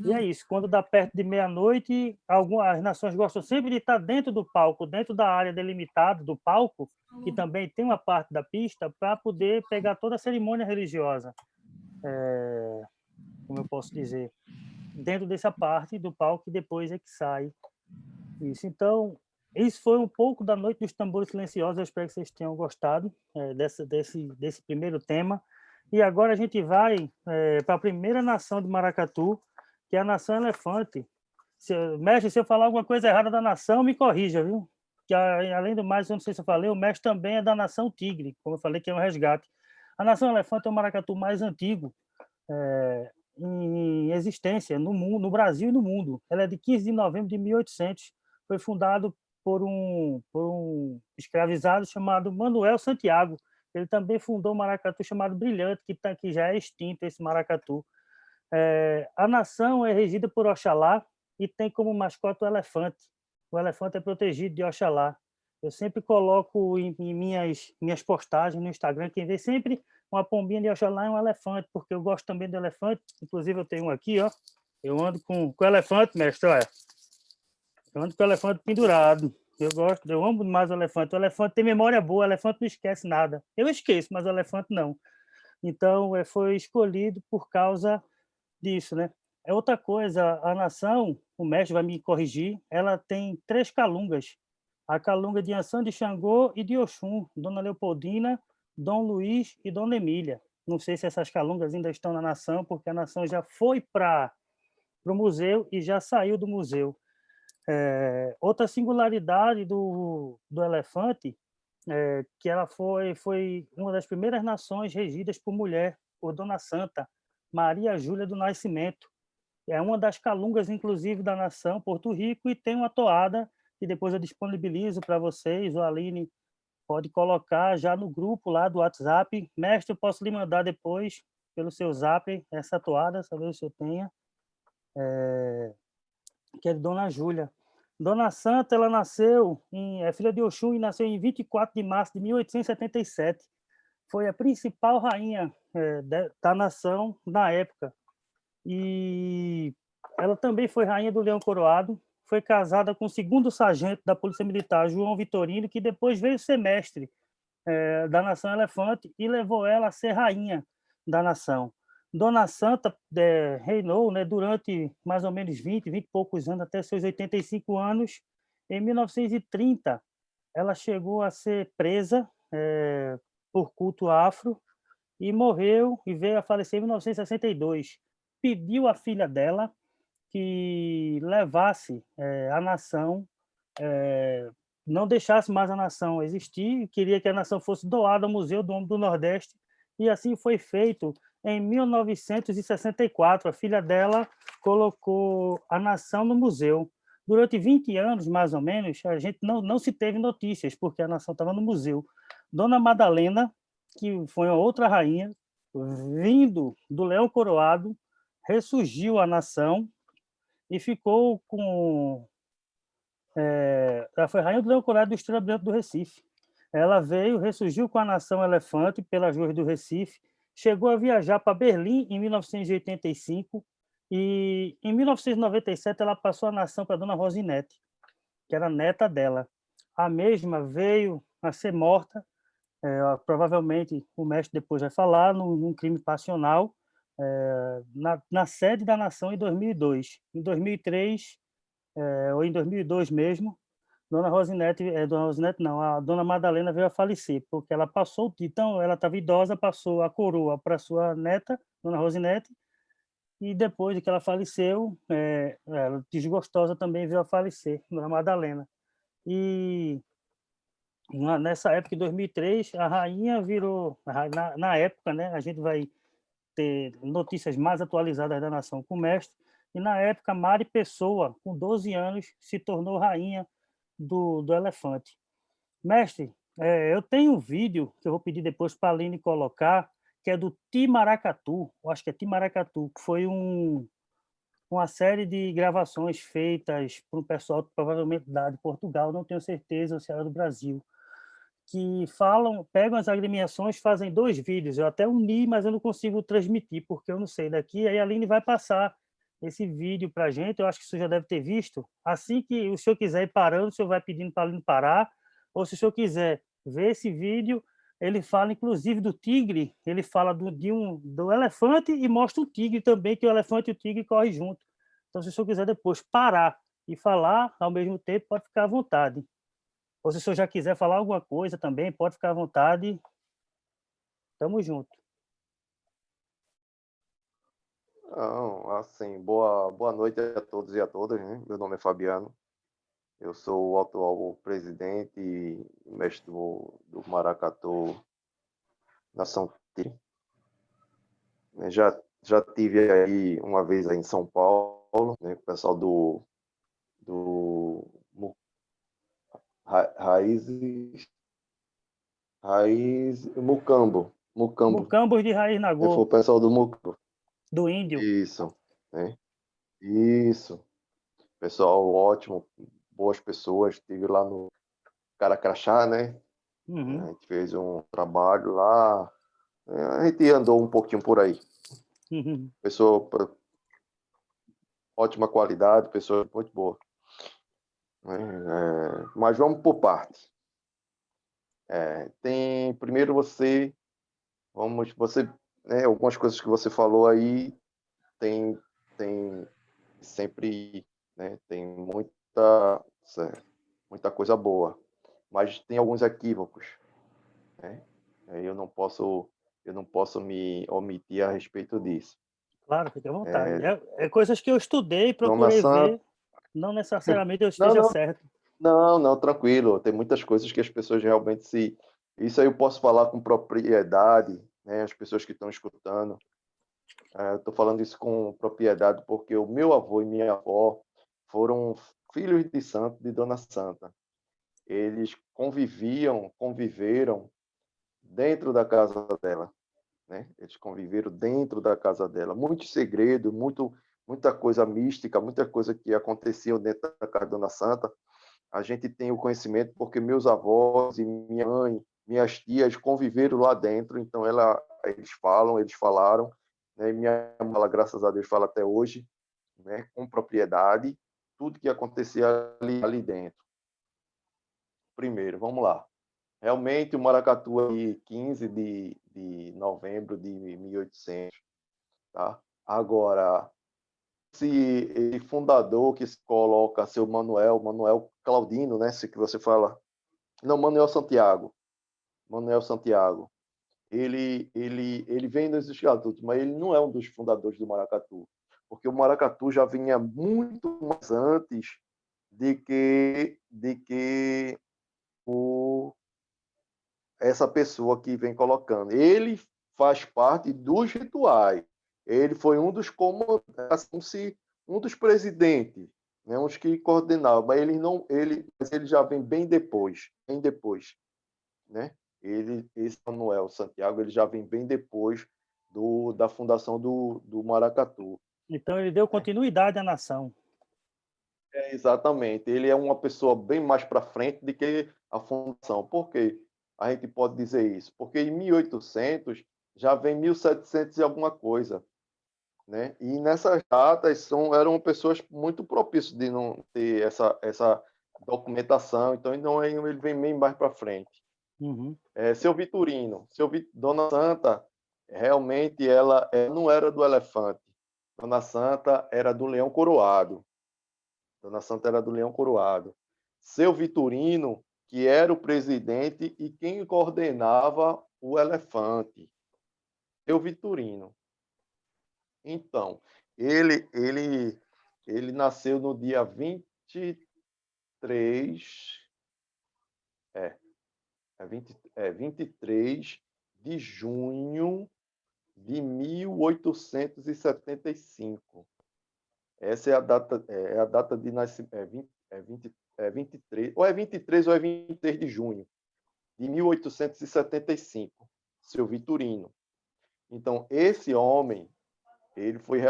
E é isso, quando dá perto de meia-noite, as nações gostam sempre de estar dentro do palco, dentro da área delimitada do palco, que também tem uma parte da pista, para poder pegar toda a cerimônia religiosa. Como eu posso dizer? Dentro dessa parte do palco, e depois é que sai. Isso. Então, isso foi um pouco da Noite dos Tambores Silenciosos. Eu espero que vocês tenham gostado desse primeiro tema. E agora a gente vai para a primeira nação de Maracatu, que é a Nação Elefante. Mestre, se eu falar alguma coisa errada da nação, me corrija, viu? Que, além do mais, eu não sei se eu falei, o mestre também é da Nação Tigre, como eu falei, que é um resgate. A Nação Elefante é o maracatu mais antigo em existência no mundo, no Brasil e no mundo. Ela é de 15 de novembro de 1800. Foi fundado por um escravizado chamado Manuel Santiago. Ele também fundou um maracatu chamado Brilhante, que já é extinto, esse maracatu. A nação é regida por Oxalá e tem como mascote o elefante. O elefante é protegido de Oxalá. Eu sempre coloco em minhas postagens no Instagram, quem vê sempre uma pombinha de Oxalá é um elefante, porque eu gosto também do elefante. Inclusive, eu tenho um aqui, ó. Eu ando com o elefante, mestre, olha. Eu ando com o elefante pendurado. Eu amo demais o elefante. O elefante tem memória boa, o elefante não esquece nada. Eu esqueço, mas o elefante não. Então, foi escolhido por causa disso, né? Outra coisa, a nação, o mestre vai me corrigir, ela tem 3 calungas. A calunga de Ançã de Xangô e de Oxum, Dona Leopoldina, Dom Luiz e Dona Emília. Não sei se essas calungas ainda estão na nação, porque a nação já foi para o museu e já saiu do museu. Outra singularidade do elefante que ela foi uma das primeiras nações regidas por mulher, por Dona Santa, Maria Júlia do Nascimento. É uma das calungas, inclusive, da nação, Porto Rico, e tem uma toada que depois eu disponibilizo para vocês. O Aline pode colocar já no grupo lá do WhatsApp. Mestre, eu posso lhe mandar depois, pelo seu zap, essa toada, saber se eu tenho. Que é de Dona Júlia. Dona Santa, ela nasceu, é filha de Oxum, e nasceu em 24 de março de 1877. Foi a principal rainha da nação na época. E ela também foi rainha do Leão Coroado, foi casada com o 2º sargento da Polícia Militar, João Vitorino, que depois veio ser mestre da Nação Elefante e levou ela a ser rainha da nação. Dona Santa reinou, né, durante mais ou menos 20 e poucos anos, até seus 85 anos. Em 1930, ela chegou a ser presa por culto afro e morreu e veio a falecer em 1962. Pediu à filha dela que levasse a nação, não deixasse mais a nação existir, queria que a nação fosse doada ao Museu do Homem do Nordeste, e assim foi feito. Em 1964, a filha dela colocou a nação no museu. Durante 20 anos, mais ou menos, a gente não se teve notícias, porque a nação estava no museu. Dona Madalena, que foi uma outra rainha, vindo do Leão Coroado, ressurgiu a nação e ficou com... ela foi rainha do Leão Coroado do Estrela Brilhante do Recife. Ela ressurgiu com a nação Elefante pelas ruas do Recife, chegou a viajar para Berlim em 1985 e, em 1997, ela passou a nação para Dona Rosinete, que era neta dela. A mesma veio a ser morta, provavelmente o mestre depois vai falar, num crime passional, na sede da nação em 2002. Em 2003, ou em 2002 mesmo, a Dona Madalena veio a falecer, porque ela passou, então ela estava idosa, passou a coroa para sua neta, Dona Rosinete, e depois de que ela faleceu, ela, desgostosa, também veio a falecer, Dona Madalena. E nessa época, em 2003, a rainha virou, na época, né, a gente vai ter notícias mais atualizadas da nação com o mestre, E, na época, Mari Pessoa, com 12 anos, se tornou rainha do elefante. Mestre, eu tenho um vídeo que eu vou pedir depois para a Aline colocar, que é do Timaracatu, eu acho que é Timaracatu, que foi uma série de gravações feitas por um pessoal provavelmente de Portugal, não tenho certeza, ou se era do Brasil, que pegam as agremiações, fazem 2 vídeos. Eu até uni, mas eu não consigo transmitir, porque eu não sei daqui. Aí a Aline vai passar esse vídeo para a gente. Eu acho que o senhor já deve ter visto. Assim que o senhor quiser ir parando, o senhor vai pedindo para a Aline parar. Ou se o senhor quiser ver esse vídeo, ele fala, inclusive, do tigre. Ele fala do elefante e mostra o tigre também, que o elefante e o tigre correm junto. Então, se o senhor quiser depois parar e falar ao mesmo tempo, pode ficar à vontade. Ou se o senhor já quiser falar alguma coisa também, pode ficar à vontade. Tamo junto. Não, assim, boa noite a todos e a todas, né? Meu nome é Fabiano. Eu sou o atual presidente e mestre do Maracatu Nação Tigre. Já tive aí uma vez aí em São Paulo, né? Com o pessoal do Raízes Mucambo. Mucambos de Raiz Foi o Nagô, pessoal do Mucambo. do índio. Isso, né? Isso. Pessoal ótimo, boas pessoas. Estive lá no Caracrachá, né? A Uhum, gente fez um trabalho lá. A gente andou um pouquinho por aí. uhum. Pessoa, ótima qualidade, pessoa muito boa. Mas vamos por partes. Primeiro algumas coisas que você falou aí, tem sempre, né, tem muita coisa boa, mas tem alguns equívocos, né? Eu não posso me omitir a respeito disso. Claro, fique à vontade. É coisas que eu estudei, Dona procurei Santa, ver, não necessariamente eu não, esteja não, certo. não, não, tranquilo. Tem muitas coisas que as pessoas realmente se. Isso aí eu posso falar com propriedade, né? As pessoas que estão escutando. Eu estou falando isso com propriedade porque o meu avô e minha avó foram filhos de santo, de Dona Santa. Eles conviveram dentro da casa dela, né? Eles conviveram dentro da casa dela. Muito segredo, muita coisa mística, muita coisa que acontecia dentro da casa da Dona Santa. A gente tem o conhecimento porque meus avós e minha mãe, minhas tias conviveram lá dentro, então eles falaram, né? Minha mãe, graças a Deus, fala até hoje, né? Com propriedade, tudo que acontecia ali dentro. Primeiro, vamos lá. Realmente, o Maracatu é 15 de novembro de 1800, tá? Agora, esse fundador que se coloca, seu Manuel Claudino, né? Se que você fala. Não, Manuel Santiago. Ele vem dos estatutos, mas ele não é um dos fundadores do Maracatu, porque o Maracatu já vinha muito mais antes de que essa pessoa que vem colocando. Ele faz parte dos rituais. Ele foi um dos comandantes, um dos presidentes, né, uns que coordenavam, mas ele já vem bem depois, né? Esse Manuel Santiago, ele já vem bem depois da fundação do Maracatu. Então, ele deu Né? continuidade à nação. Exatamente. Ele é uma pessoa bem mais para frente do que a fundação. Por quê? A gente pode dizer isso? Porque em 1800 já vem 1700 e alguma coisa, né? E nessas datas eram pessoas muito propícias de não ter essa documentação. Então ele vem bem mais para frente. Uhum. Seu Vitorino, Dona Santa, realmente ela não era do elefante. Dona Santa era do leão coroado. Dona Santa era do Leão Coroado. Seu Vitorino, que era o presidente e quem coordenava o elefante. Seu Vitorino. Então, ele nasceu no dia 23, 23 de junho de 1875. Essa é a data de nascimento, 23, ou é 23 ou é 23 de junho de 1875, seu Vitorino. Então, esse homem, ele foi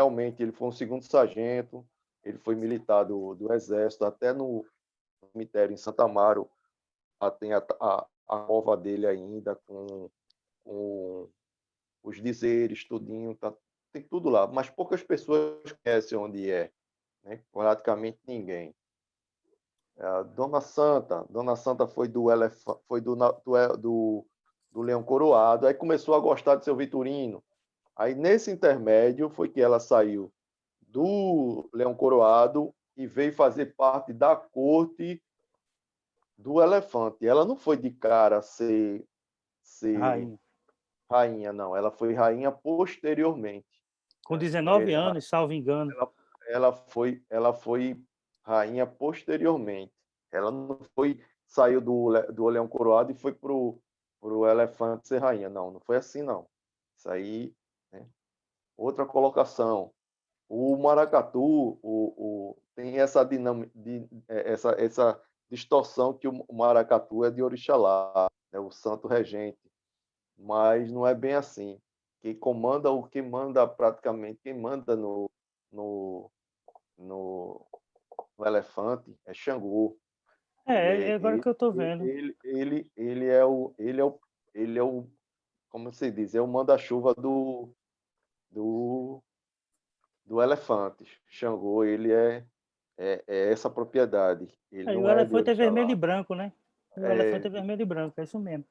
um segundo sargento, ele foi militar do Exército, até no cemitério em Santa Amaro, tem a cova dele ainda, com os dizeres, tudinho, tá, tem tudo lá, mas poucas pessoas conhecem onde é, né? Praticamente ninguém. Dona Santa foi do Leão Coroado, aí começou a gostar de seu Vitorino. Aí, nesse intermédio, foi que ela saiu do Leão Coroado e veio fazer parte da corte do Elefante. Ela não foi de cara ser rainha, não. Ela foi rainha posteriormente. Com 19 anos, salvo engano. Ela foi rainha posteriormente. Ela não saiu do Leão Coroado e foi pro Elefante ser rainha. Não, não foi assim, não. Isso aí, né? Outra colocação. O maracatu tem essa dinâmica, essa distorção que o maracatu é de Orixalá, né, o santo regente, mas não é bem assim. Quem manda praticamente, quem manda no elefante é Xangô. É agora que eu estou vendo. Ele é o, como se diz, é o manda-chuva do elefante. Xangô, ele é essa propriedade. Ele E o não é de elefante é vermelho e Orixalá. branco, né? O elefante é vermelho e branco, é isso mesmo.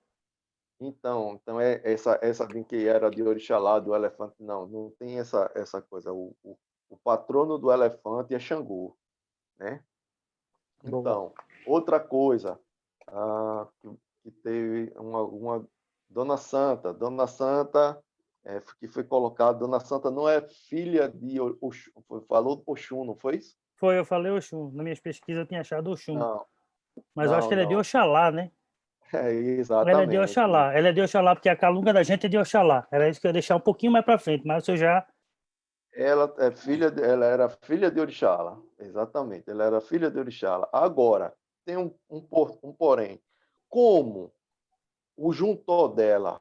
Então é essa de que era de Orixalá, do elefante, não tem essa coisa. O patrono do elefante é Xangô, né? Então, outra coisa, que teve uma Dona Santa. Dona Santa, que foi colocada, Dona Santa não é filha de Oxum, falou Oxum, não foi isso? Eu falei Oxum. Nas minhas pesquisas eu tinha achado Oxum. Não, Mas eu acho que ele é de não. Oxalá, né? Ela é de Exatamente. Oxalá. Ela é de Oxalá porque a calunga da gente é de Oxalá. Era isso que eu ia deixar um pouquinho mais para frente, mas eu já... Ela era filha de Orixala, exatamente. Ela era filha de Orixala. Agora, tem um porém. Como o juntó dela,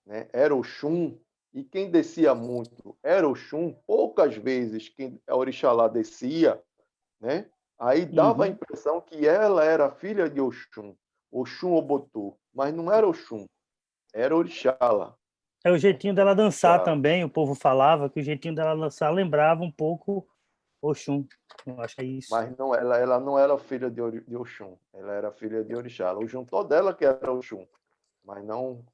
né, era Oxum, e quem descia muito era Oxum, poucas vezes quem a Orixalá descia, né, aí dava a impressão que ela era filha de Oxum, Oxum Obotu, mas não era Oxum, era Orixala. É o jeitinho dela dançar também, o povo falava que o jeitinho dela dançar lembrava um pouco Oxum. Eu acho que é isso. Mas não, ela não era filha de Oxum, ela era filha de Orixala. O juntó dela que era Oxum, mas não.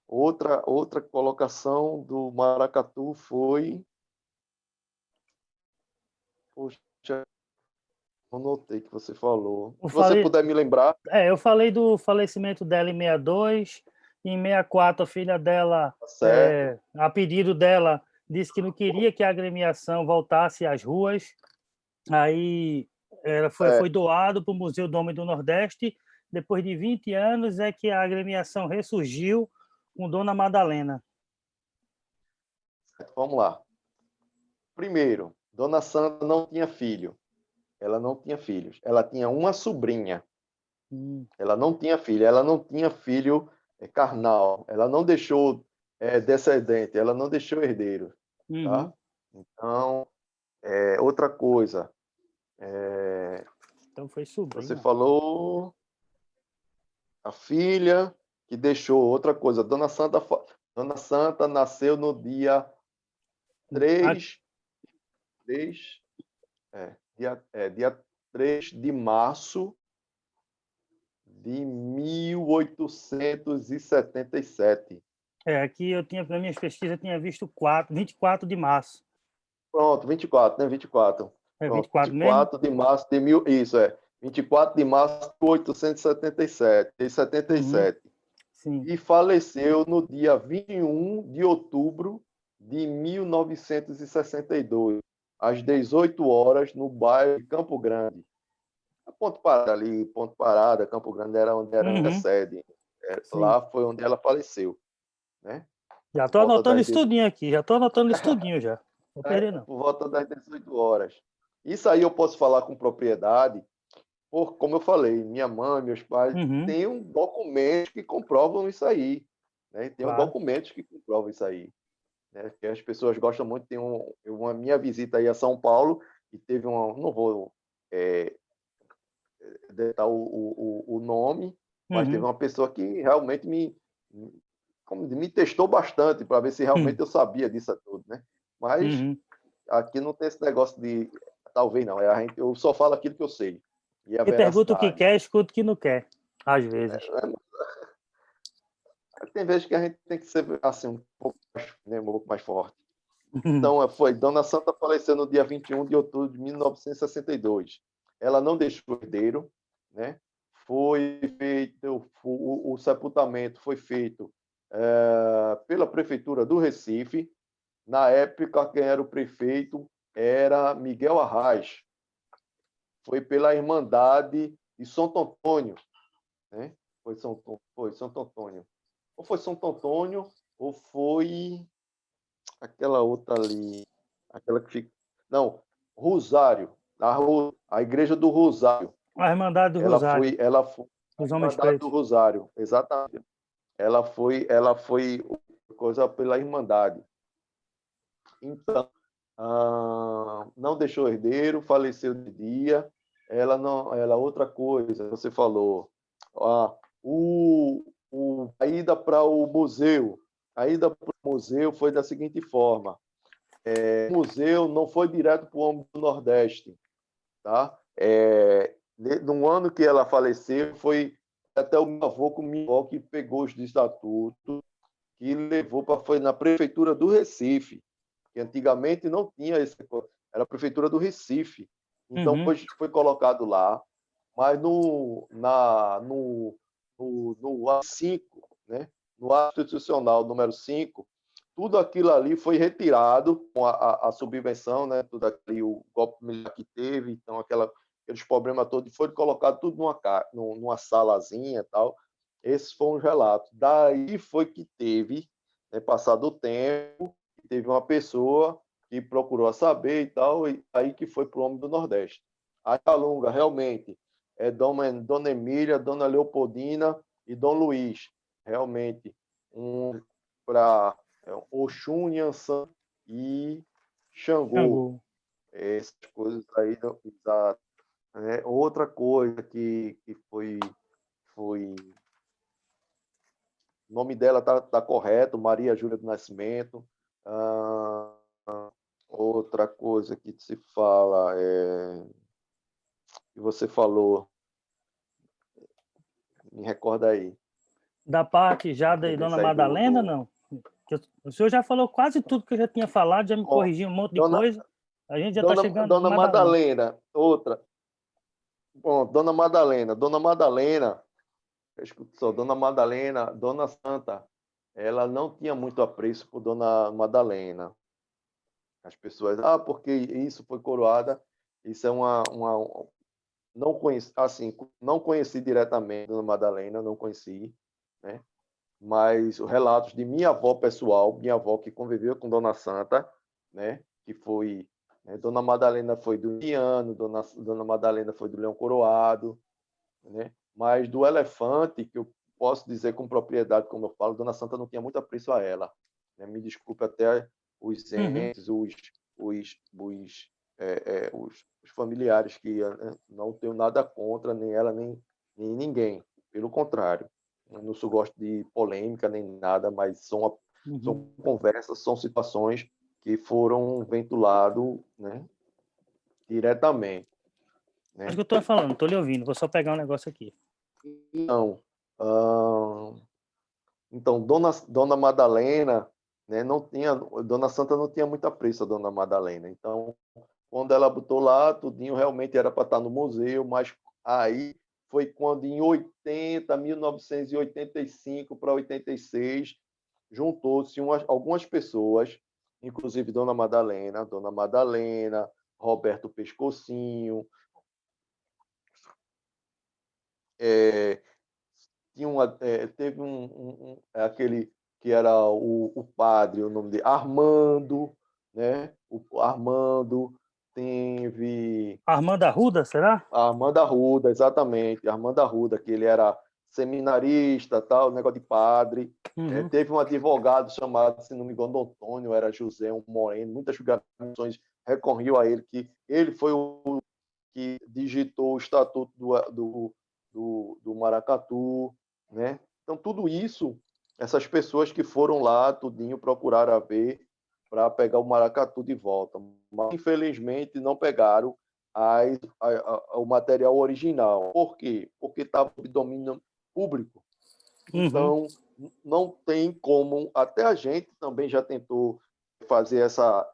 Outra colocação do maracatu foi... Poxa, eu notei que você falou. Se você puder me lembrar. Eu falei do falecimento dela em 62, em 64 a filha dela, a pedido dela, disse que não queria que a agremiação voltasse às ruas. Aí ela foi doado para o Museu do Homem do Nordeste. Depois de 20 anos é que a agremiação ressurgiu com Dona Madalena. Vamos lá. Primeiro, Dona Santa não tinha filho. Ela não tinha filhos. Ela tinha uma sobrinha. Ela não tinha filho. Ela não tinha filho carnal. Ela não deixou descendente. Ela não deixou herdeiro. Tá? Então, outra coisa. Então foi sobrinha. Você falou a filha que deixou. Outra coisa. Dona Santa nasceu no dia 3... dia 3 de março de 1877. Aqui eu tinha, para minhas pesquisas, tinha visto 24 de março. Pronto, 24, né? 24. É Pronto, 24 24 mesmo? de março de 24 de março de 1877. Sim. E faleceu no dia 21 de outubro de 1962, às 18 horas, no bairro de Campo Grande. Ponto Parada, Campo Grande era onde era a sede. Lá foi onde ela faleceu, né? Já por tô volta anotando das isso tudinho aqui, já tô anotando isso tudinho já. Não vou perder, não. por volta das 18 horas. Isso aí eu posso falar com propriedade, porque, como eu falei, minha mãe, meus pais Uhum, têm documentos que comprovam isso aí, né? Tem claro. documentos que comprovam isso aí, né? Que as pessoas gostam muito. Tem uma minha visita aí a São Paulo e teve uma, não vou detalhar o nome, mas teve Uhum, uma pessoa que realmente me testou bastante para ver se realmente uhum, eu sabia disso tudo, né? Mas uhum. aqui não tem esse negócio de talvez não, eu só falo aquilo que eu sei e a E pergunta o que veracidade. quer, escuta o que não quer, às vezes. Tem vezes que a gente tem que ser assim um pouco mais, né, um pouco mais forte. Então, foi Dona Santa faleceu no dia 21 de outubro de 1962. Ela não deixou herdeiro, né? Foi feito o sepultamento foi feito pela prefeitura do Recife. Na época, quem era o prefeito era Miguel Arraes. Foi pela Irmandade de Santo Antônio, né? Foi Santo Antônio. Ou foi Santo Antônio, ou foi aquela outra ali, aquela que fica. Não, Rosário, a igreja do Rosário. A Irmandade do Rosário, Ela foi a dos Homens Irmandade do Pretos. Rosário, exatamente. Ela foi coisa pela Irmandade. Então, não deixou herdeiro, faleceu de dia. Ela outra coisa, você falou, a ida para o museu. A ida para o museu foi da seguinte forma: o museu não foi direto para o Homem do Nordeste, tá? No ano que ela faleceu, foi até o meu avô com minha avó que pegou os estatutos que levou para foi na prefeitura do Recife, que antigamente não tinha esse, era a prefeitura do Recife. Então Uhum, foi colocado lá, mas no A5, né? No ato institucional número 5, tudo aquilo ali foi retirado com a subvenção, né? Tudo aquele, o golpe militar que teve, então aqueles problemas todos foram colocados tudo numa salazinha e tal. Esses foram os relatos. Daí foi que teve, né, passado o tempo, teve uma pessoa que procurou saber e tal, e aí que foi para o Homem do Nordeste. A Calunga, realmente, é Dona Emília, Dona Leopoldina e Dom Luiz. Realmente, para Oxum, Yansan e Xangô. Xangô. Essas coisas aí, exato. Outra coisa que foi. O nome dela tá correto, Maria Júlia do Nascimento. Ah, outra coisa que se fala que você falou, me recorda aí. Da parte já da Dona Desse aí Madalena, não. O senhor já falou quase tudo que eu já tinha falado, já me Ó, corrigiu um monte de Dona, coisa. A gente já está chegando na Dona Madalena. Madalena, outra. Bom, Dona Madalena. Dona Madalena, escuta só, Dona Madalena, Dona Santa, ela não tinha muito apreço por Dona Madalena. As pessoas, porque isso foi coroada, isso é não conheci, assim, não conheci diretamente Dona Madalena, não conheci, né? Mas os relatos de minha avó pessoal, minha avó que conviveu com Dona Santa, né? Que foi, né? Dona Madalena foi do Indiano, Dona Madalena foi do Leão Coroado, né? Mas do Elefante, que eu posso dizer com propriedade, como eu falo, Dona Santa não tinha muito apreço a ela, né? Me desculpe até os Uhum, entes, os familiares que não tenho nada contra, nem ela, nem ninguém. Pelo contrário, eu não sou gosto de polêmica nem nada, mas são uhum. conversas, são situações que foram ventiladas, né, diretamente. Acho Né? que eu estou falando, estou lhe ouvindo. Vou só pegar um negócio aqui. Então, então Dona Madalena, né, não tinha, Dona Santa não tinha muita pressa, a Dona Madalena. Então, quando ela botou lá, tudinho realmente era para estar no museu, mas aí foi quando em 1985 para 86, juntou-se algumas pessoas, inclusive Dona Madalena, Roberto Pescocinho, teve aquele que era o padre, o nome dele, Armando, né? O Armando teve Armando Arruda, será? a Armando Arruda, exatamente, Armando Arruda, que ele era seminarista, tal, negócio de padre. Uhum. Teve um advogado chamado, se não me engano, Antônio, era José, um moreno, muitas organizações recorriam a ele, que ele foi o que digitou o Estatuto do Maracatu, né? Então, tudo isso, essas pessoas que foram lá, tudinho, procuraram a ver para pegar o maracatu de volta. Mas, infelizmente, não pegaram o material original. Por quê? Porque estava sob domínio público. Então, não tem como. Até a gente também já tentou fazer essa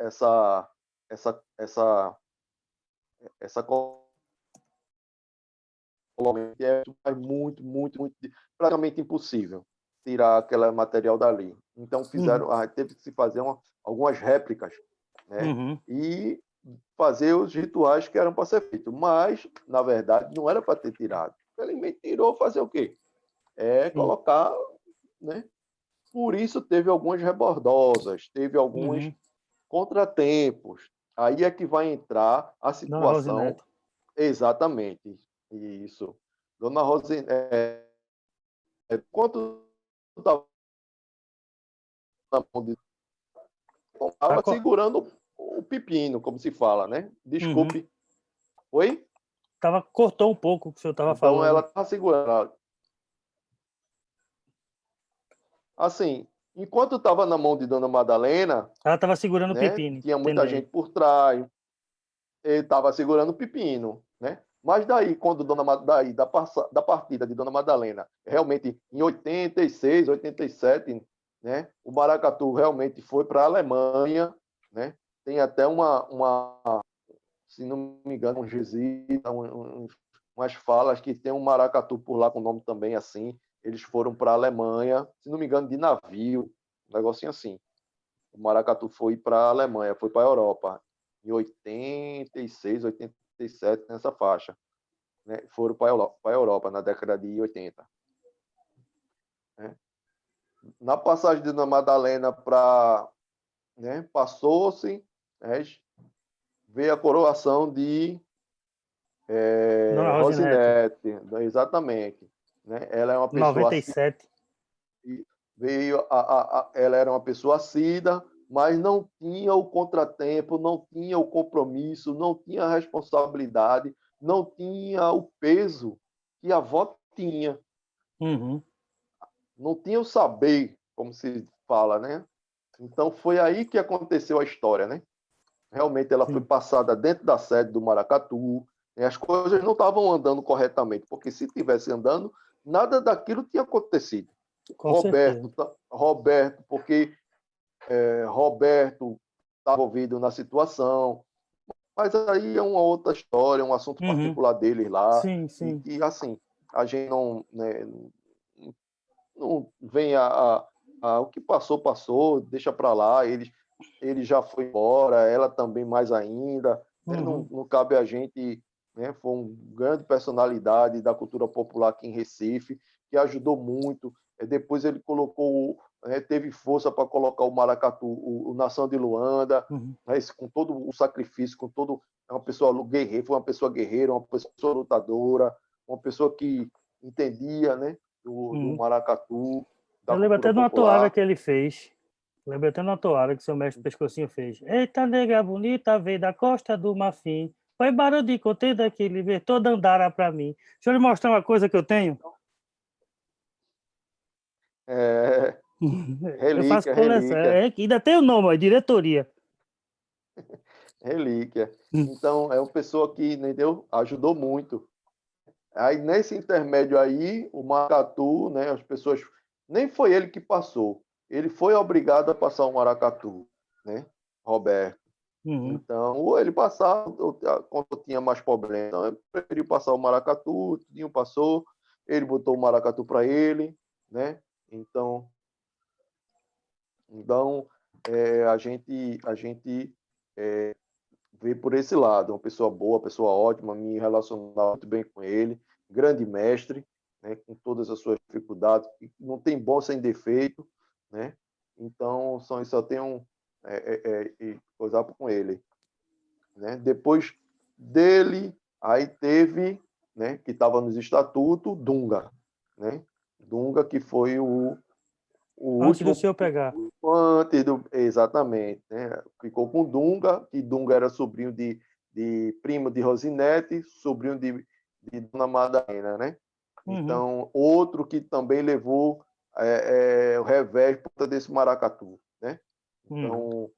é muito, praticamente impossível tirar aquele material dali. Então teve que se fazer algumas réplicas, né? E fazer os rituais que eram para ser feitos, mas na verdade não era para ter tirado. Ele tirou, fazer o quê? Colocar, né? Por isso teve algumas rebordosas, teve alguns contratempos. Aí é que vai entrar a situação. Exatamente, isso. Dona Rosinete, quanto estava segurando o pepino, como se fala, né? Desculpe. Oi? Cortou um pouco o que o senhor estava falando. Então, ela estava segurando. Assim, enquanto estava na mão de Dona Madalena... Ela estava segurando o né, pepino. tinha muita gente por trás. Ele estava segurando o pepino, né? Mas daí, quando da partida de Dona Madalena, realmente em 86, 87, né, o maracatu realmente foi para a Alemanha, né? Tem até se não me engano, um jesuíta, umas falas que tem um maracatu por lá com o nome também assim. Eles foram para a Alemanha, se não me engano, de navio, um negocinho assim. O maracatu foi para a Alemanha, foi para a Europa em 86, 87, nessa faixa. Né? Foram para a Europa na década de 80. Né? Na passagem de Dona Madalena para... Né, passou-se, né, veio a coroação de Rosinete. Exatamente. Né? Ela é uma pessoa... 97. Ela era uma pessoa assídua, mas não tinha o contratempo, não tinha o compromisso, não tinha a responsabilidade, não tinha o peso que a avó tinha. Não tinha o saber, como se fala, né? Então foi aí que aconteceu a história, né? Realmente ela foi passada dentro da sede do Maracatu, e as coisas não estavam andando corretamente, porque se tivesse andando, nada daquilo tinha acontecido. Roberto, porque Roberto estava envolvido na situação, mas aí é uma outra história, um assunto particular deles lá. Sim. E assim, a gente não, né, não vem o que passou, deixa para lá, ele já foi embora, ela também mais ainda, né, não cabe a gente, né, foi uma grande personalidade da cultura popular aqui em Recife, que ajudou muito. Depois ele colocou, teve força para colocar o maracatu, o Nação de Luanda, né, com todo o sacrifício, com todo... É uma pessoa guerreira, foi uma pessoa guerreira, uma pessoa lutadora, uma pessoa que entendia, né, do maracatu, da Eu lembro até cultura de uma toada popular. que ele fez. Lembro até de uma toada que seu mestre Pescocinho fez. Eita, nega bonita, veio da Costa do Marfim. Foi barulho de contei daquele ver toda andara para mim. Deixa eu lhe mostrar uma coisa que eu tenho. Eu faço coleção. Relíquia. Ainda tem o nome, diretoria. Relíquia. Então, é uma pessoa que, entendeu? Ajudou muito. Aí, nesse intermédio aí, o maracatu, né, as pessoas... Nem foi ele que passou. Ele foi obrigado a passar o maracatu, né? Roberto. Então, ou ele passava, quando tinha mais problema. Então, ele preferiu passar o maracatu, o Tidinho passou, ele botou o maracatu para ele, né? Então a gente vê por esse lado, uma pessoa boa, uma pessoa ótima, me relacionava muito bem com ele, grande mestre, né, com todas as suas dificuldades, não tem bom sem defeito, né? Então, só tenho coisar com ele. Né? Depois dele, aí teve, né, que estava nos estatutos, Dunga. Né? Dunga, que foi o Antes do último... senhor pegar. Exatamente. Né? Ficou com Dunga, que Dunga era sobrinho de primo de Rosinete, sobrinho de Dona Madalena, né? Uhum. Então, outro que também levou o revés por conta desse maracatu, né? Então,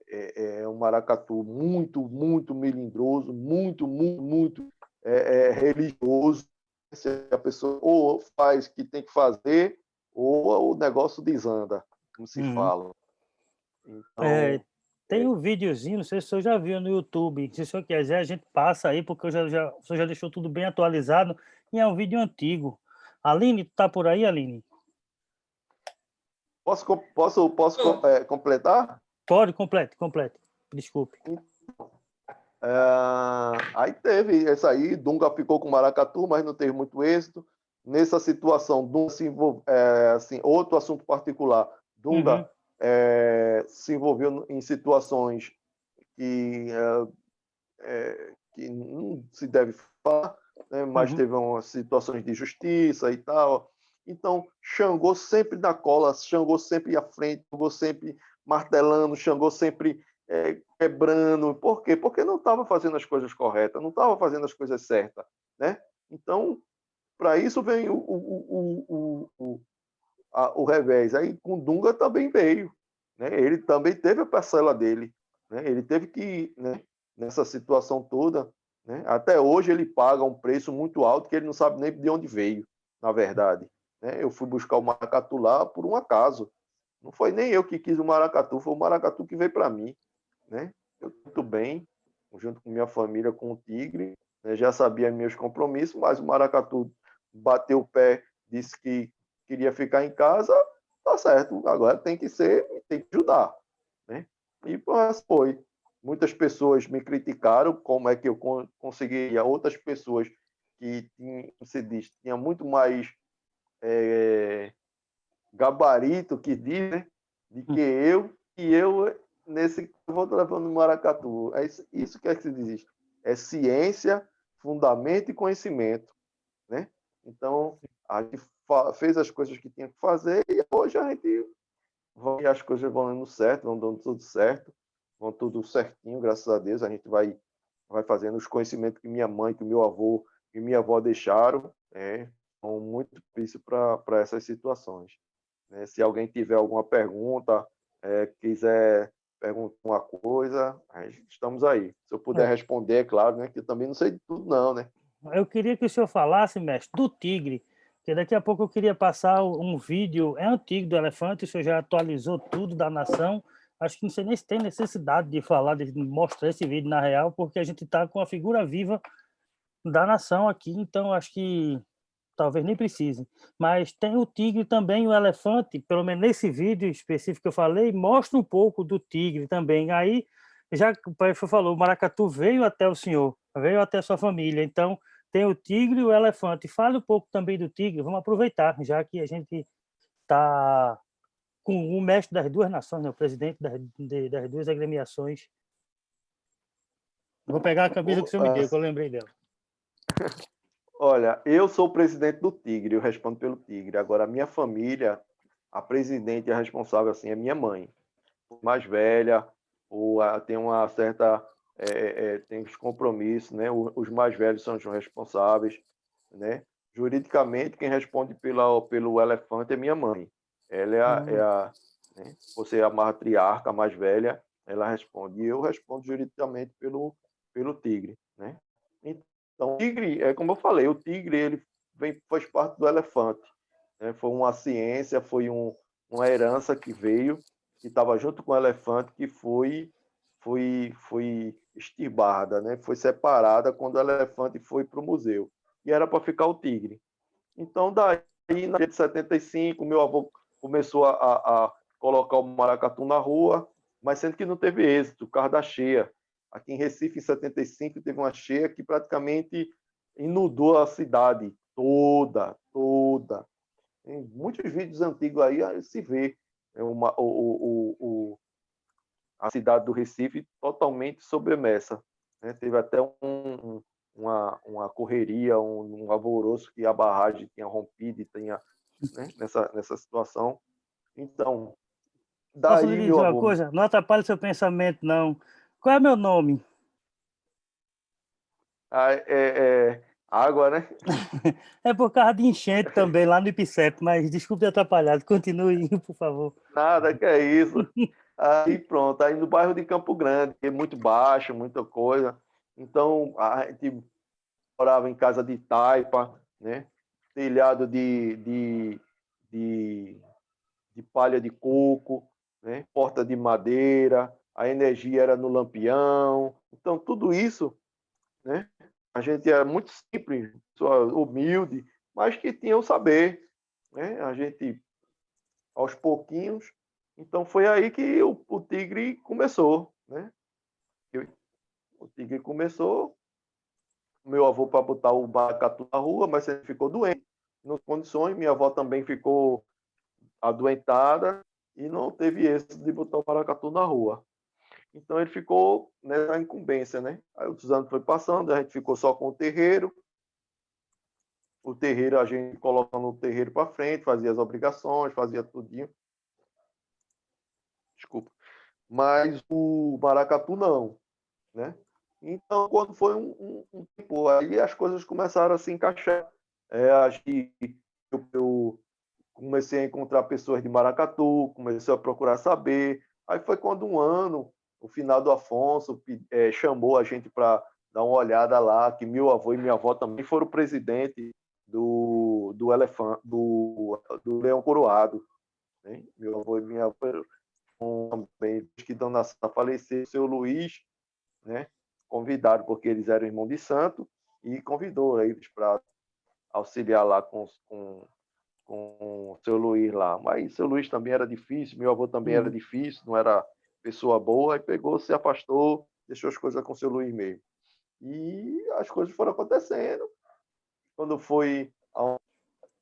é um maracatu muito, muito melindroso, muito, muito, muito religioso. Se a pessoa ou faz o que tem que fazer, ou o negócio desanda, como se fala. Então, tem um videozinho, não sei se o senhor já viu no YouTube. Se o senhor quiser, a gente passa aí, porque o senhor já deixou tudo bem atualizado, e é um vídeo antigo. Aline, tu tá por aí, Aline? Posso completar? Pode, complete. Desculpe. Aí teve essa aí, Dunga ficou com o maracatu, mas não teve muito êxito. Nessa situação, Dunga se envolveu, assim, outro assunto particular, Dunga se envolveu em situações que não se deve falar, né, mas teve umas situações de justiça e tal. Então, Xangô sempre na cola, Xangô sempre à frente, Xangô sempre martelando, Xangô sempre quebrando. Por quê? Porque não estava fazendo as coisas corretas, não estava fazendo as coisas certas. Né? Então, para isso vem o revés. Aí com Dunga também veio. Né? Ele também teve a parcela dele. Né? Ele teve que, né, nessa situação toda, né? Até hoje ele paga um preço muito alto que ele não sabe nem de onde veio, na verdade. Né? Eu fui buscar o maracatu lá por um acaso. Não foi nem eu que quis o maracatu, foi o maracatu que veio para mim. Né? Eu muito bem, junto com minha família, com o tigre, né? Já sabia meus compromissos, mas o maracatu bateu o pé, disse que queria ficar em casa, tá certo, agora tem que ajudar. Né? E foi. Muitas pessoas me criticaram como é que eu conseguiria, outras pessoas que se diz, tinha muito mais gabarito que diz, né? De que eu nesse vou levando no maracatu. É isso que se diz. É ciência, fundamento e conhecimento. Né? Então, a gente fez as coisas que tinha que fazer e hoje a gente as coisas vão dando certo, vão dando tudo certo, vão tudo certinho, graças a Deus. A gente vai fazendo os conhecimentos que minha mãe, que meu avô e minha avó deixaram, são muito propícios para essas situações. Né? Se alguém tiver alguma pergunta, quiser perguntar uma coisa, estamos aí. Se eu puder responder, é claro, né? Que eu também não sei de tudo, não, né? Eu queria que o senhor falasse, mestre, do tigre, porque daqui a pouco eu queria passar um vídeo, é antigo, do elefante, o senhor já atualizou tudo da nação, acho que não sei nem se tem necessidade de falar, de mostrar esse vídeo na real, porque a gente está com a figura viva da nação aqui, então acho que talvez nem precise. Mas tem o tigre também, o elefante, pelo menos nesse vídeo específico que eu falei, mostra um pouco do tigre também. Aí, já que o pai falou, o maracatu veio até o senhor, veio até a sua família, então tem o tigre e o elefante. Fale um pouco também do tigre, vamos aproveitar, já que a gente está com o mestre das duas nações, né, o presidente das duas agremiações. Vou pegar a camisa que o senhor me deu, que eu lembrei dela. Olha, eu sou o presidente do Tigre, eu respondo pelo Tigre. Agora, a minha família, a presidente e a responsável assim, é minha mãe. Mais velha, tem uma certa... tem os compromissos, né? Os mais velhos são os responsáveis. Né? Juridicamente, quem responde pelo elefante é minha mãe. Ela né? Você é a matriarca mais velha, ela responde. E eu respondo juridicamente pelo Tigre. Né? Então, o tigre, como eu falei, o tigre ele faz parte do elefante. Né? Foi uma ciência, foi uma herança que veio, que estava junto com o elefante, que foi estibada, né? Foi separada quando o elefante foi para o museu. E era para ficar o tigre. Então, daí, na década de 75, meu avô começou a colocar o maracatu na rua, mas sendo que não teve êxito, por causa da cheia. Aqui em Recife, em 75, teve uma cheia que praticamente inundou a cidade toda. Tem muitos vídeos antigos aí se vê a cidade do Recife totalmente submersa, né? Teve até uma correria, um alvoroço que a barragem tinha rompido e tinha, né, nessa situação. Então, Posso lhe daí, dizer meu uma avô, coisa? Não atrapalhe seu pensamento, não. Qual é meu nome? água, né? É por causa de enchente também, lá no Ipicep, mas desculpe ter atrapalhado. Continue, por favor. Nada, que é isso. Aí pronto, aí no bairro de Campo Grande, que é muito baixo, muita coisa. Então, a gente morava em casa de taipa, né? Telhado de, de palha de coco, né? Porta de madeira, a energia era no lampião. Então, tudo isso, né? A gente era muito simples, só humilde, mas que tinha o saber, né? A gente, aos pouquinhos. Então, foi aí que o Tigre começou, né? O Tigre começou, meu avô para botar o maracatu na rua, mas ele ficou doente, não condições, minha avó também ficou adoentada e não teve êxito de botar o maracatu na rua. Então ele ficou nessa incumbência, né? Aí os anos foi passando, a gente ficou só com o terreiro a gente colocando o terreiro para frente, fazia as obrigações, fazia tudinho. Desculpa. Mas o maracatu não, né? Então, quando foi um tempo, aí as coisas começaram a se encaixar. Eu comecei a encontrar pessoas de maracatu, comecei a procurar saber. Aí foi quando um ano, o finado Afonso chamou a gente para dar uma olhada lá, que meu avô e minha avó também foram presidente do elefante, do Leão Coroado, né? Meu avô e minha avó também, que estão na faleceu, o seu Luiz, né? Convidaram, porque eles eram irmãos de santo, e convidou eles para auxiliar lá com o seu Luiz lá. Mas o seu Luiz também era difícil, meu avô também era difícil, não era pessoa boa, e pegou, se afastou, deixou as coisas com o seu Luiz mesmo. E as coisas foram acontecendo. Quando foi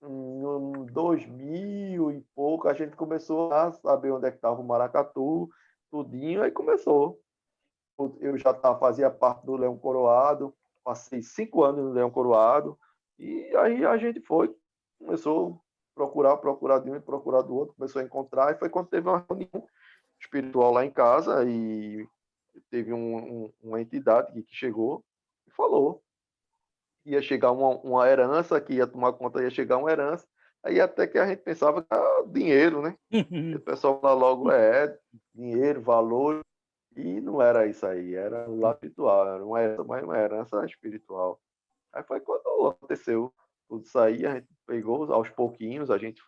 em 2000 e pouco, a gente começou a saber onde é que estava o maracatu, tudinho, aí começou. Eu já fazia parte do Leão Coroado, passei 5 anos no Leão Coroado, e aí a gente começou a procurar de um e procurar do outro, começou a encontrar, e foi quando teve uma reunião espiritual lá em casa, e teve uma entidade que chegou e falou. Ia chegar uma herança, que ia tomar conta, ia chegar uma herança, aí até que a gente pensava que era dinheiro, né? E o pessoal lá logo, dinheiro, valor, e não era isso aí, era um lado espiritual, era uma herança espiritual. Aí foi quando aconteceu tudo isso aí, a gente pegou aos pouquinhos, a gente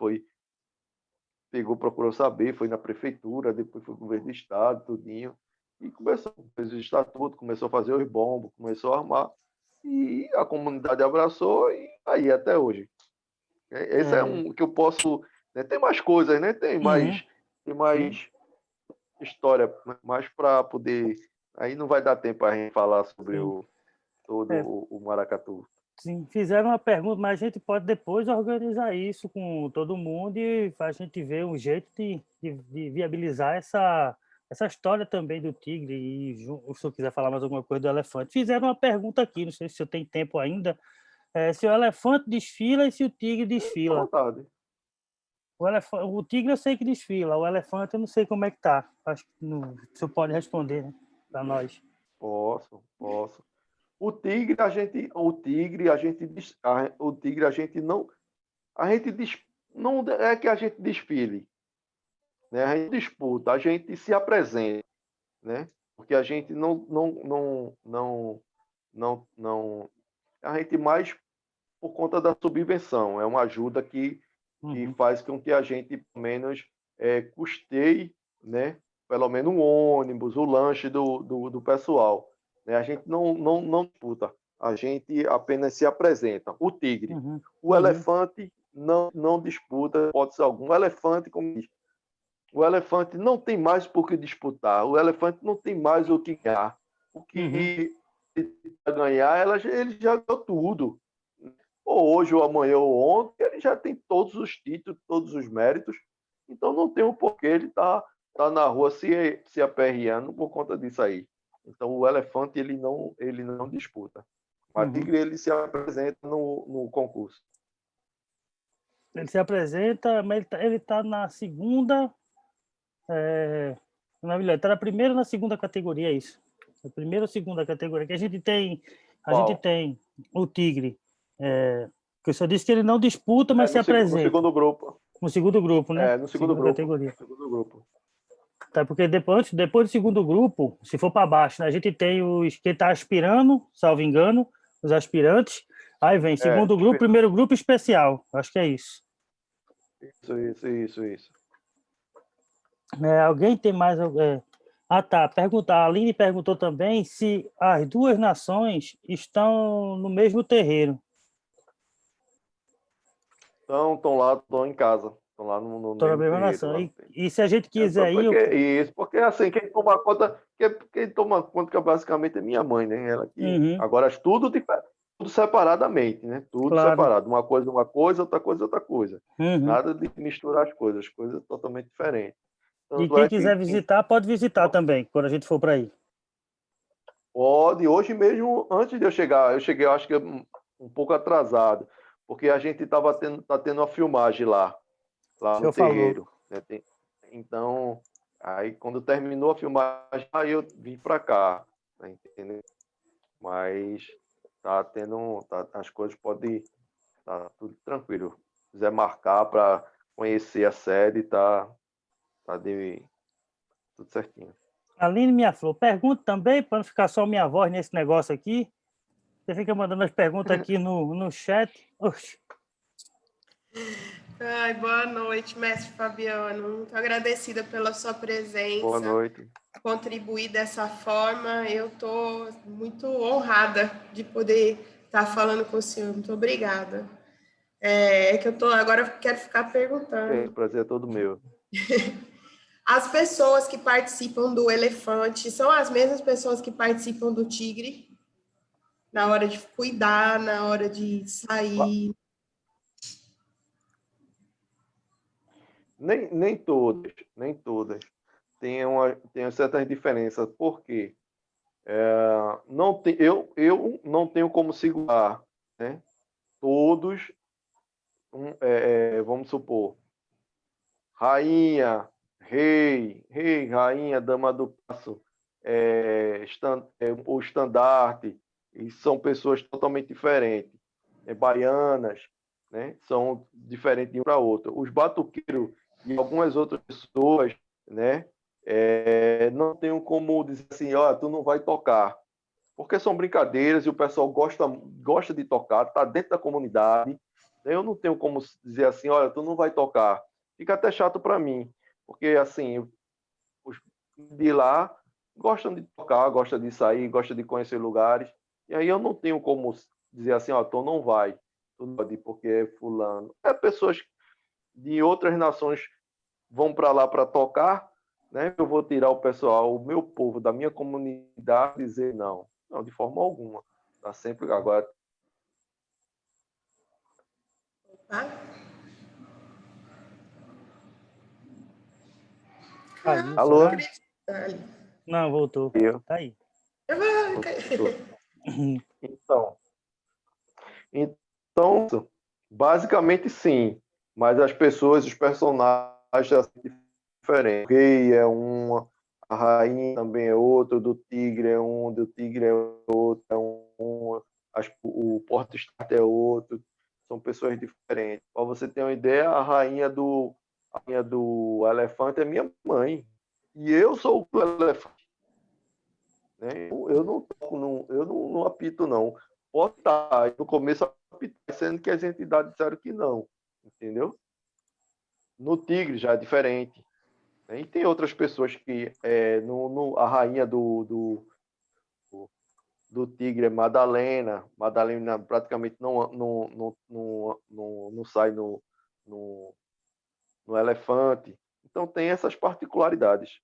pegou, procurou saber, foi na prefeitura, depois foi no governo do estado, tudinho, e fez o estatuto, começou a fazer os bombos, começou a armar, e a comunidade abraçou, e aí até hoje. Esse é um que eu posso, né? Tem mais coisas, né? Tem mais história, mais para poder. Aí não vai dar tempo a gente falar sobre o maracatu. Sim, fizeram uma pergunta, mas a gente pode depois organizar isso com todo mundo e a gente ver um jeito de viabilizar essa história também do tigre. E se o senhor quiser falar mais alguma coisa do elefante. Fizeram uma pergunta aqui, não sei se eu tenho tempo ainda, se o elefante desfila e se o tigre desfila. Vontade. O tigre eu sei que desfila, o elefante eu não sei como é que tá. Acho que o senhor pode responder, né, para nós. Posso. O tigre a gente não, não é que a gente desfile, né? A gente disputa, a gente se apresenta, né? Porque a gente não, a gente mais por conta da subvenção, é uma ajuda que faz com que a gente, pelo menos, custeie, né? Pelo menos um ônibus, o lanche do pessoal. Né? A gente não disputa, a gente apenas se apresenta. O tigre. O elefante não disputa, pode ser algum. O elefante, como diz, o elefante não tem mais por que disputar, o elefante não tem mais o que ganhar. O que ganhar, ele já ganhou tudo. Ou hoje, ou amanhã, ou ontem, ele já tem todos os títulos, todos os méritos, Então não tem um porquê ele tá na rua se aperreando por conta disso aí. Então o elefante ele não disputa. Mas o tigre ele se apresenta no concurso. Ele se apresenta, mas ele tá na segunda... Não, ele tá na primeira ou na segunda categoria, é isso. A primeira ou segunda categoria. Que a gente tem o tigre, que eu só disse que ele não disputa, mas se apresenta. No segundo grupo. No segundo grupo, né? No segundo grupo. Categoria. Segundo grupo. Tá, porque depois do segundo grupo, se for para baixo, né, a gente tem os que tá aspirando, salvo engano, os aspirantes. Aí vem segundo grupo, primeiro grupo especial. Acho que é isso. Isso. Alguém tem mais... tá. A Aline perguntou também se as duas nações estão no mesmo terreiro. Estão lá, estão em casa. Estão lá no Estão na mesma nação. E se a gente quiser ir... Porque assim, quem toma conta que basicamente é minha mãe, né? Ela que... Agora, tudo separadamente, né? Tudo separado. Uma coisa, outra coisa. Nada de misturar as coisas totalmente diferentes. E quem quiser visitar, pode visitar também, quando a gente for para aí. Pode. Hoje mesmo, antes de eu cheguei, eu acho que um pouco atrasado, porque a gente tá tendo uma filmagem lá no terreiro. Né? Então, aí quando terminou a filmagem, aí eu vim para cá, né? Entendeu? Mas as coisas podem... Tá tudo tranquilo. Se quiser marcar para conhecer a sede, tá tudo certinho. Aline Minha Flor, pergunta também, para não ficar só minha voz nesse negócio aqui. Você fica mandando as perguntas aqui no chat. Oxi. Ai, boa noite, mestre Fabiano. Muito agradecida pela sua presença. Boa noite. Contribuir dessa forma. Eu estou muito honrada de poder estar falando com o senhor. Muito obrigada. Agora eu quero ficar perguntando. O prazer é todo meu. As pessoas que participam do elefante são as mesmas pessoas que participam do tigre? Na hora de cuidar, na hora de sair? Nem todas. Tem certas diferenças. Por quê? Eu não tenho como segurar, né? Todos, vamos supor, rainha, rei, rainha, dama do passo, o estandarte, e são pessoas totalmente diferentes. Baianas, né? São diferentes de um para outro. Os batuqueiros e algumas outras pessoas, né? Não tenho como dizer assim, tu não vai tocar. Porque são brincadeiras e o pessoal gosta de tocar, está dentro da comunidade. Eu não tenho como dizer assim, tu não vai tocar. Fica até chato para mim, porque assim, os de lá gostam de tocar, gostam de sair, gostam de conhecer lugares. E aí eu não tenho como dizer assim, tu não vai, porque é fulano. Pessoas de outras nações vão para lá para tocar, né? Eu vou tirar o pessoal, o meu povo, da minha comunidade, dizer não, de forma alguma. Tá sempre agora. Alô? Não, voltou. Tá aí. Então, basicamente sim, mas as pessoas, os personagens são diferentes. O rei é uma, a rainha também é outro, do tigre é um, do tigre é outro, o porta-estado é outro, são pessoas diferentes. Para você ter uma ideia, a rainha do elefante é minha mãe, e eu sou o elefante. Né? Eu não apito, não. Pode estar, no começo apitar, sendo que as entidades disseram que não, entendeu? No tigre já é diferente. Né? E tem outras pessoas que a rainha do tigre é Madalena. Madalena praticamente não sai no elefante. Então tem essas particularidades.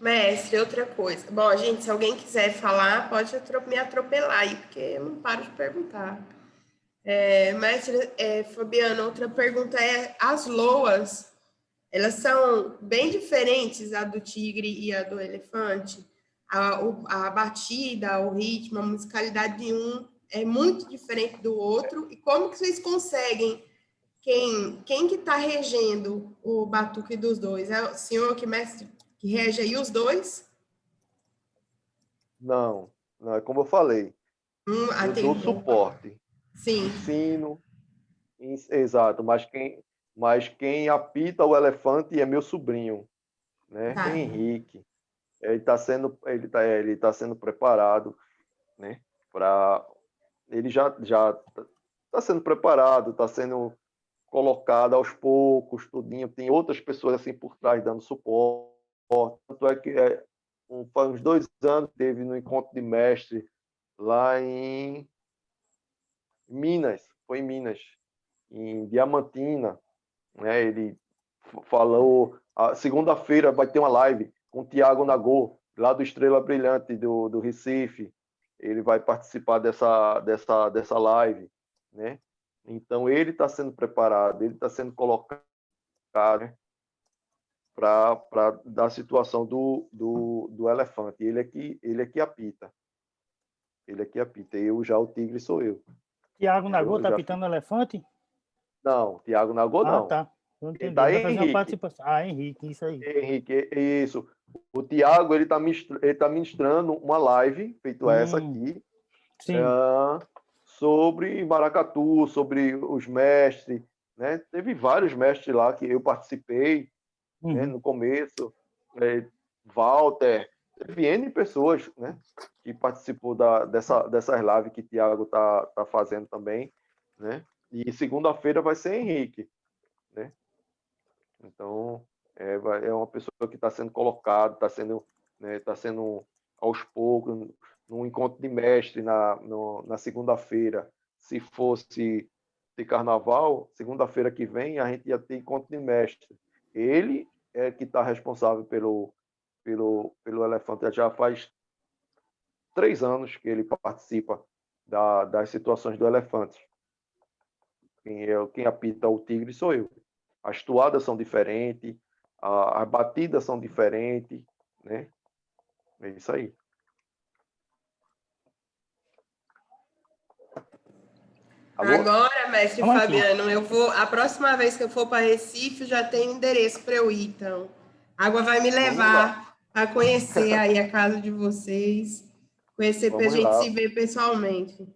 Mestre, outra coisa. Bom, gente, se alguém quiser falar, pode me atropelar aí, porque eu não paro de perguntar. Mestre Fabiano, outra pergunta é, as loas, elas são bem diferentes, a do tigre e a do elefante? A batida, o ritmo, a musicalidade de um é muito diferente do outro, e como que vocês conseguem, quem que está regendo o batuque dos dois? É o senhor que rege aí os dois? Não, não, é como eu falei, eu Tem dou um. suporte, Sim, ensino, exato, mas quem apita o elefante é meu sobrinho, né? tá. Henrique. Ele tá sendo preparado, né? Para ele já está sendo preparado, está sendo colocado aos poucos, tudinho. Tem outras pessoas assim por trás dando suporte. Tanto é que faz uns 2 anos teve no encontro de mestre lá em Minas, foi em Minas, em Diamantina, né? Ele falou, a segunda-feira vai ter uma live com o Tiago Nagô, lá do Estrela Brilhante do Recife. Ele vai participar dessa live, né? Então ele está sendo preparado, ele está sendo colocado, né, para da situação do elefante. Ele é que apita. Ele é que apita. Eu já o tigre sou eu. Tiago Nagô Eu tá já pitando elefante? Não, Tiago Nagô Ah, não. tá. Eu Ele entendi. tá Ele vai fazer uma Henrique. participação. Ah, Henrique, isso aí. Henrique, isso. O Tiago, ele tá ministrando uma live, feito essa aqui, Sim. sobre maracatu, sobre os mestres, né? Teve vários mestres lá que eu participei, né, no começo, Walter, teve N pessoas, né, que participou dessas lives que o Tiago tá fazendo também, né? E segunda-feira vai ser Henrique, né? Então, é uma pessoa que está sendo colocada, tá sendo aos poucos, num encontro de mestre na segunda-feira. Se fosse de carnaval, segunda-feira que vem, a gente ia ter encontro de mestre. Ele é que está responsável pelo elefante. Já faz 3 anos que ele participa das situações do elefante. Quem apita o tigre sou eu. As toadas são diferentes, as batidas são diferentes, né? É isso aí. Alô? Agora, mestre Vamos aqui. Fabiano, a próxima vez que eu for para Recife, já tenho endereço para eu ir, então. A água vai me Vamos lá. levar a conhecer aí a casa de vocês, conhecer para a Vamos gente lá. se ver pessoalmente,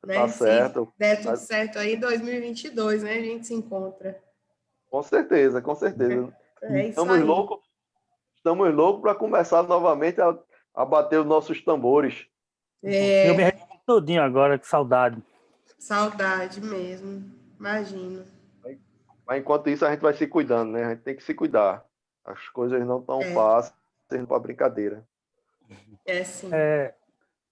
Tá né? Se certo. der tudo certo aí, 2022, né? A gente se encontra. Com certeza, com certeza. É isso Estamos aí. loucos para começar novamente a bater os nossos tambores. Eu me arrependi todinho agora, que saudade. Saudade mesmo, imagino. Mas enquanto isso, a gente vai se cuidando, né? A gente tem que se cuidar. As coisas não tão fáceis para brincadeira. É sim.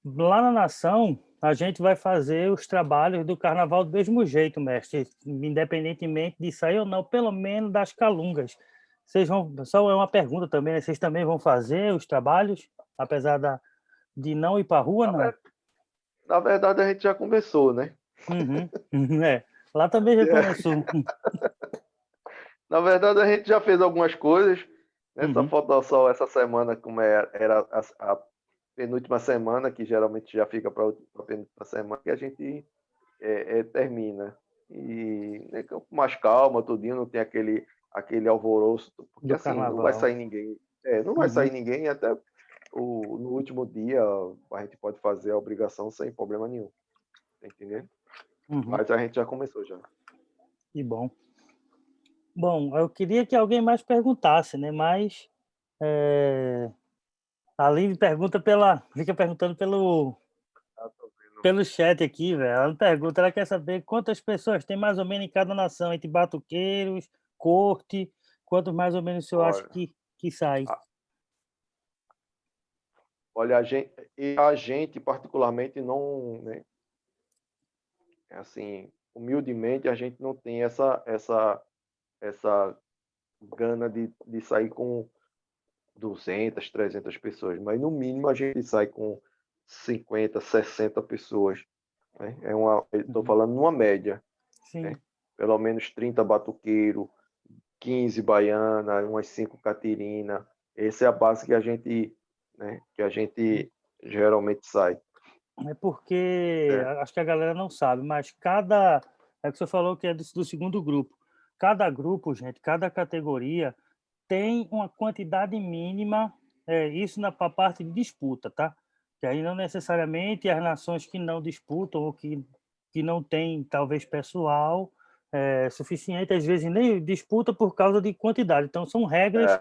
Lá na Nação, a gente vai fazer os trabalhos do carnaval do mesmo jeito, mestre, independentemente de sair ou não, pelo menos das calungas. Vocês vão, só é uma pergunta também, né? Vocês também vão fazer os trabalhos, apesar de não ir para a rua, não? Na verdade, a gente já começou, né? É, lá também já começou. Na verdade, a gente já fez algumas coisas. Só Uhum. falta só essa semana, como era a penúltima semana, que geralmente já fica para a penúltima semana, que a gente termina. E né, com mais calma, tudinho, não tem aquele alvoroço, porque Do assim, não vai carnaval. sair ninguém. Não vai sair ninguém até no último dia a gente pode fazer a obrigação sem problema nenhum. Tá entendendo? Mas a gente já começou já. Que bom. Bom, eu queria que alguém mais perguntasse, né? Mas a Aline fica perguntando pelo chat aqui, velho. Ela não pergunta, ela quer saber quantas pessoas tem mais ou menos em cada nação, entre batuqueiros, corte, quantos mais ou menos o senhor acha Olha, que sai? olha, a gente particularmente não, né, assim, humildemente a gente não tem essa gana de sair com 200, 300 pessoas, mas no mínimo a gente sai com 50, 60 pessoas, né? Estou falando numa média, Sim. né? Pelo menos 30 batuqueiro, 15 baiana, umas 5 catirina. Essa é a base que a gente, né, geralmente sai. É porque acho que a galera não sabe, mas é que você falou que é do segundo grupo. Cada grupo, gente, cada categoria tem uma quantidade mínima, isso na parte de disputa, tá? Que aí não necessariamente as nações que não disputam ou que não têm, talvez, pessoal suficiente, às vezes nem disputa por causa de quantidade. Então, são regras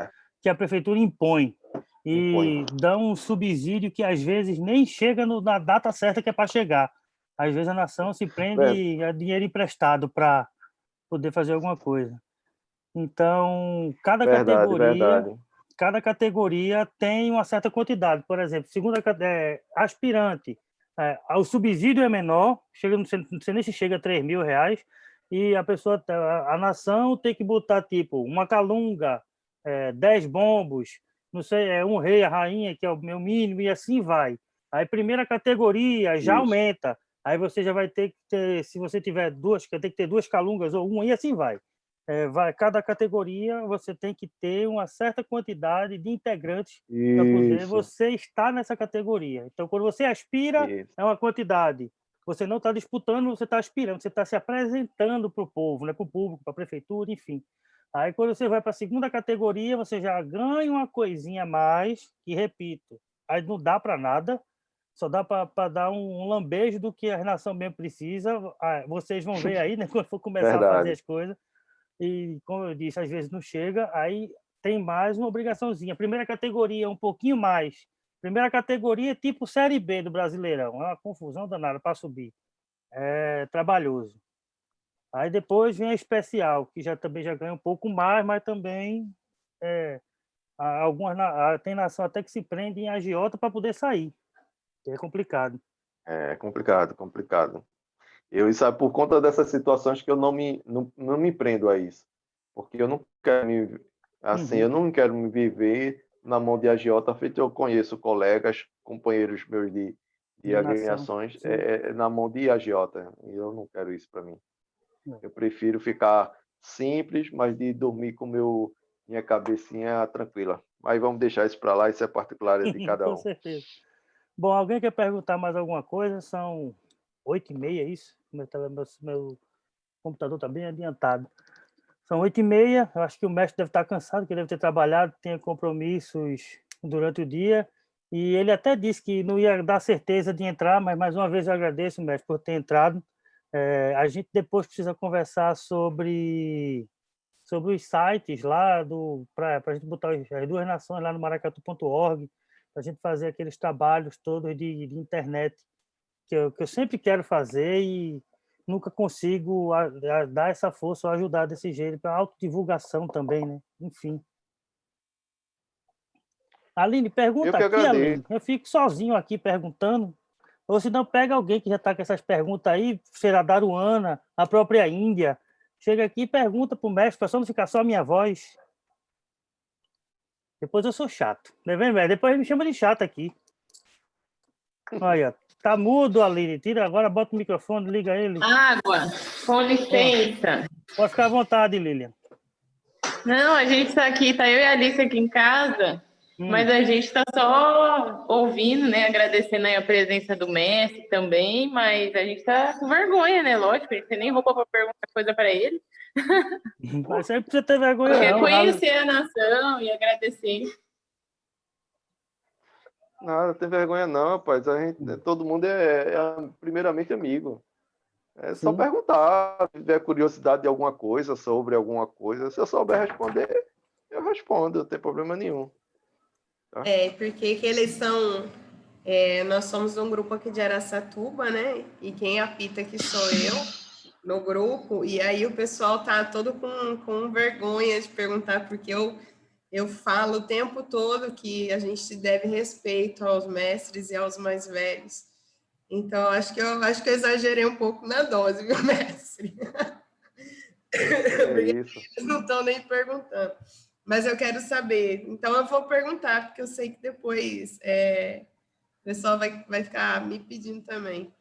que a prefeitura impõe e dão um subsídio que, às vezes, nem chega na data certa que é para chegar. Às vezes, a nação se prende a dinheiro emprestado para poder fazer alguma coisa. Então, cada categoria tem uma certa quantidade. Por exemplo, aspirante, o subsídio é menor, não sei nem se chega a R$3.000, e a nação tem que botar tipo uma calunga, 10 bombos, não sei, um rei, a rainha, que é o meu mínimo, e assim vai. Aí, primeira categoria já aumenta. Aí você já vai ter que ter, se você tiver duas, tem que ter 2 calungas ou uma, e assim vai. Cada categoria você tem que ter uma certa quantidade de integrantes para poder você estar nessa categoria. Então, quando você aspira, é uma quantidade. Você não está disputando, você está aspirando, você está se apresentando para o povo, né? Para o público, para a prefeitura, enfim. Aí, quando você vai para a segunda categoria, você já ganha uma coisinha a mais, que, repito, aí não dá para nada, só dá para dar um lambejo do que a nação mesmo precisa. Vocês vão ver aí, né? Quando for começar a fazer as coisas. E, como eu disse, às vezes não chega, aí tem mais uma obrigaçãozinha. Primeira categoria, um pouquinho mais. Primeira categoria é tipo Série B do Brasileirão. É uma confusão danada para subir. É trabalhoso. Aí depois vem a especial, que também já ganha um pouco mais, mas também tem nação até que se prende em agiota para poder sair. É complicado. É complicado. Isso é por conta dessas situações que eu não me prendo a isso. Porque eu não quero eu não quero me viver na mão de agiota, feito eu conheço colegas, companheiros meus de agremiações, na mão de agiota. E eu não quero isso para mim. Eu prefiro ficar simples, mas de dormir com minha cabecinha tranquila. Mas vamos deixar isso para lá, isso é particular de cada um. Com certeza. Bom, alguém quer perguntar mais alguma coisa? São 8h30, é isso? Meu computador está bem adiantado. São 8h30, eu acho que o mestre deve estar cansado, que deve ter trabalhado, tem compromissos durante o dia, e ele até disse que não ia dar certeza de entrar, mas mais uma vez eu agradeço, mestre, por ter entrado. A gente depois precisa conversar sobre os sites lá, para a gente botar as 2 nações lá no maracatu.org, para a gente fazer aqueles trabalhos todos de internet que eu sempre quero fazer e nunca consigo dar essa força ou ajudar desse jeito, para autodivulgação também, né? Enfim. Aline, pergunta aqui, Aline. Eu fico sozinho aqui perguntando. Ou se não, pega alguém que já está com essas perguntas aí, será Daruana, a própria Índia. Chega aqui e pergunta para o mestre, para só não ficar só a minha voz. Depois eu sou chato. Tá vendo, velho? Depois me chama de chato aqui. Olha, tá mudo, Aline. Tira agora, bota o microfone, liga ele. Água, com licença. Pode ficar à vontade, Lilian. Não, a gente está aqui, tá eu e a Alice aqui em casa, mas a gente está só ouvindo, né? Agradecendo aí a presença do mestre também, mas a gente está com vergonha, né? Lógico, a gente tem nem roupa para perguntar coisa para ele. Mas sempre precisa ter vergonha, porque não. Conhecer a nação e agradecer. Nada, tem vergonha não, rapaz. Todo mundo primeiramente amigo. É só perguntar, se tiver curiosidade de alguma coisa, sobre alguma coisa. Se eu souber responder, eu respondo, não tem problema nenhum. Tá? Porque que eles são... nós somos um grupo aqui de Araçatuba, né? E quem apita aqui sou eu, no grupo. E aí o pessoal tá todo com vergonha de perguntar, porque eu falo o tempo todo que a gente deve respeito aos mestres e aos mais velhos. Então, acho que eu exagerei um pouco na dose, viu, mestre? Isso. Eles não estão nem perguntando. Mas eu quero saber. Então, eu vou perguntar, porque eu sei que depois o pessoal vai ficar me pedindo também.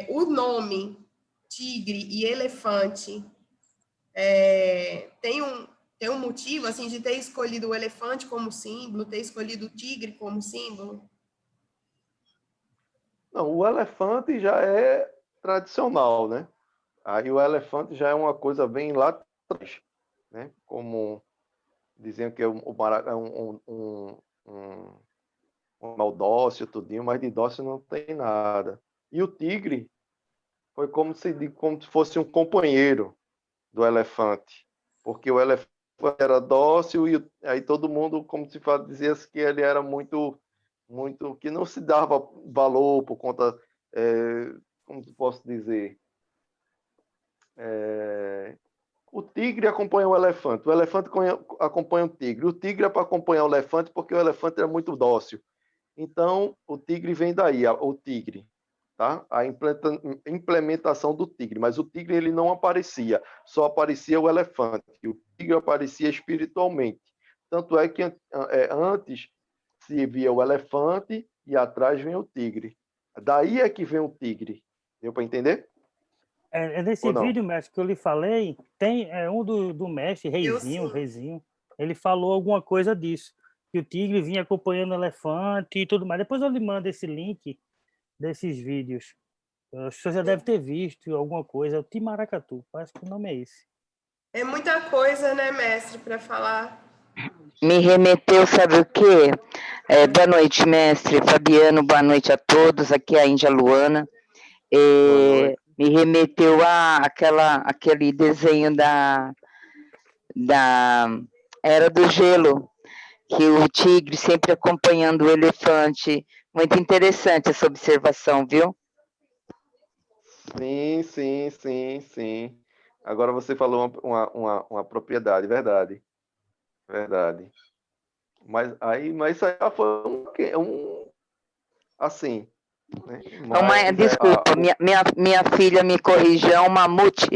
O nome tigre e elefante tem um motivo assim de ter escolhido o elefante como símbolo, ter escolhido o tigre como símbolo? Não, o elefante já é tradicional, né? Aí o elefante já é uma coisa bem lá atrás, né? Como diziam que o maracatu é um animal dócil, tudinho, mas de dócil não tem nada. E o tigre foi como se fosse um companheiro do elefante, porque o elefante era dócil e aí todo mundo, como se fala, dizia que ele era muito, que não se dava valor por conta, como posso dizer, o tigre acompanha o elefante acompanha o tigre é para acompanhar o elefante porque o elefante era muito dócil. Então, o tigre vem daí, o tigre, tá? A implementação do tigre, mas o tigre ele não aparecia, só aparecia o elefante. E o tigre aparecia espiritualmente. Tanto é que antes se via o elefante e atrás vem o tigre. Daí é que vem o tigre. Deu para entender? Nesse vídeo, mestre, que eu lhe falei, tem um do mestre, Reizinho, ele falou alguma coisa disso, que o tigre vinha acompanhando o elefante e tudo mais. Depois eu lhe mando esse link desses vídeos. O senhor já deve ter visto alguma coisa, o Timaracatu, parece que o nome é esse. É muita coisa, né, mestre, para falar. Me remeteu, sabe o quê? Boa noite, mestre Fabiano, boa noite a todos, aqui é a Índia Luana. Me remeteu aquele desenho da Era do Gelo, que o tigre sempre acompanhando o elefante. Muito interessante essa observação, viu? Sim. Agora você falou uma propriedade, verdade. Mas isso aí foi assim, né? Desculpa, minha filha me corrigiu, é um mamute.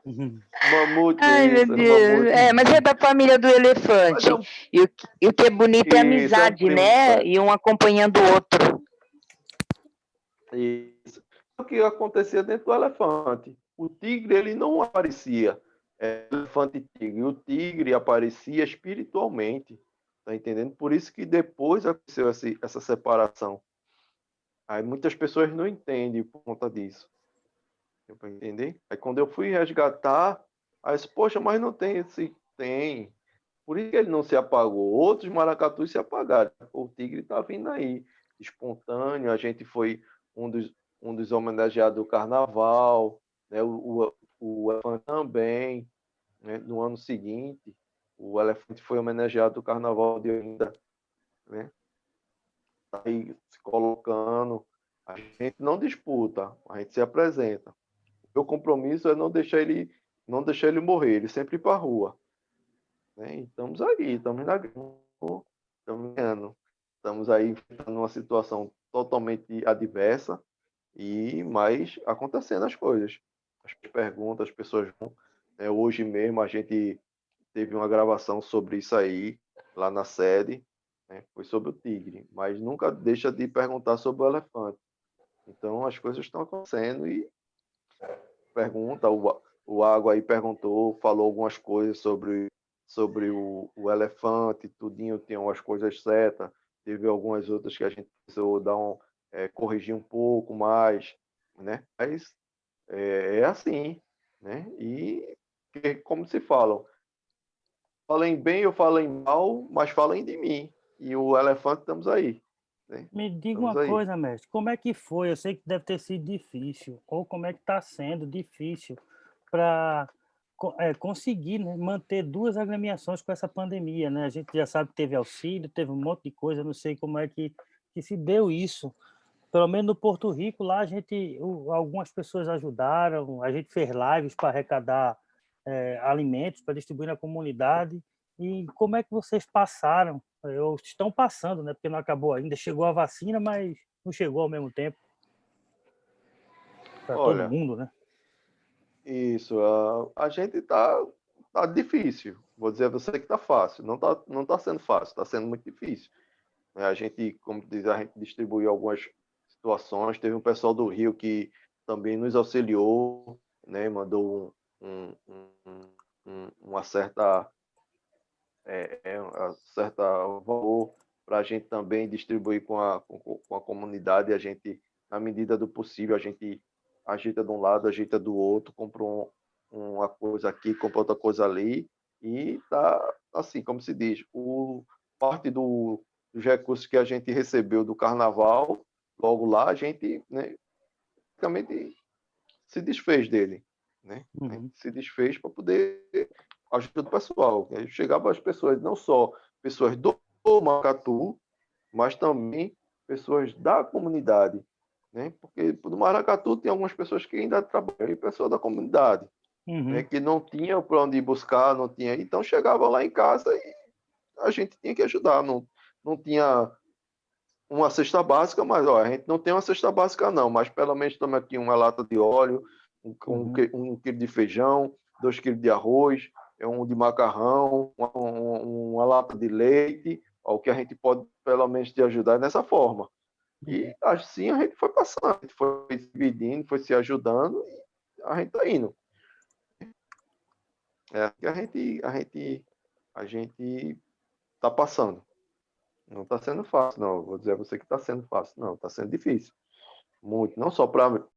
Mamute, ai, meu Deus. mamute. Mas é da família do elefante. E o que é bonito é a amizade, né? E um acompanhando o outro. Isso. O que acontecia dentro do elefante? O tigre, ele não aparecia elefante e tigre. O tigre aparecia espiritualmente. Tá entendendo? Por isso que depois aconteceu essa separação. Aí muitas pessoas não entendem por conta disso. Deu para entender? Aí quando eu fui resgatar, aí eu disse, poxa, mas não tem esse... Tem. Por isso que ele não se apagou. Outros maracatus se apagaram. O tigre está vindo aí, espontâneo. A gente foi um dos homenageados do carnaval, né? O elefante também, né? No ano seguinte, o elefante foi homenageado do carnaval de Olinda, né? Tá aí se colocando. A gente não disputa, a gente se apresenta. O meu compromisso é não deixar ele morrer, ele sempre ir para a rua. Né? E estamos aí, estamos ganhando. Estamos aí numa situação totalmente adversa, mas acontecendo as coisas. As perguntas, as pessoas vão. Hoje mesmo a gente teve uma gravação sobre isso aí, lá na sede, né? Foi sobre o tigre, mas nunca deixa de perguntar sobre o elefante. Então as coisas estão acontecendo e pergunta, o Água aí perguntou, falou algumas coisas sobre o elefante, tudinho, tinha umas coisas certas, teve algumas outras que a gente precisou corrigir um pouco mais, né? Mas é assim, né? E como se falam, falem bem ou falem mal, mas falem de mim. E o elefante estamos aí. Né? Me diga uma coisa, mestre, como é que foi? Eu sei que deve ter sido difícil, ou como é que está sendo difícil para conseguir, né, manter 2 agremiações com essa pandemia, né? A gente já sabe que teve auxílio, teve um monte de coisa, não sei como é que se deu isso. Pelo menos no Porto Rico, lá algumas pessoas ajudaram, a gente fez lives para arrecadar alimentos para distribuir na comunidade. E como é que vocês passaram? Ou estão passando, né? Porque não acabou ainda. Chegou a vacina, mas não chegou ao mesmo tempo para todo mundo, né? Isso. A gente tá difícil. Vou dizer a você que tá fácil. Não tá sendo fácil, tá sendo muito difícil. A gente, como diz, a gente distribuiu algumas situações. Teve um pessoal do Rio que também nos auxiliou, né? Mandou uma certa valor para a gente também distribuir com a comunidade. A gente, na medida do possível, a gente ajeita de um lado, ajeita do outro, compra uma coisa aqui, compra outra coisa ali, e tá assim, como se diz, parte dos recursos que a gente recebeu do carnaval, logo lá, a gente, né, praticamente se desfez dele, né? A gente se desfez para poder ajudar o pessoal. Aí chegava as pessoas, não só pessoas do Maracatu, mas também pessoas da comunidade, né? Porque no Maracatu tem algumas pessoas que ainda trabalham, e pessoas da comunidade, né? Que não tinham para onde ir buscar, não tinha, então chegavam lá em casa e a gente tinha que ajudar. Não tinha uma cesta básica, mas ó, a gente não tem uma cesta básica não, mas pelo menos toma aqui uma lata de óleo, um quilo de feijão, 2 quilos de arroz, um de macarrão, uma lata de leite, ó, o que a gente pode pelo menos te ajudar dessa forma. E assim a gente foi passando, a gente foi se dividindo, foi se ajudando e a gente está indo. A gente está passando. Não está sendo fácil, não. Vou dizer a você que está sendo fácil. Não, está sendo difícil. Muito. Não só para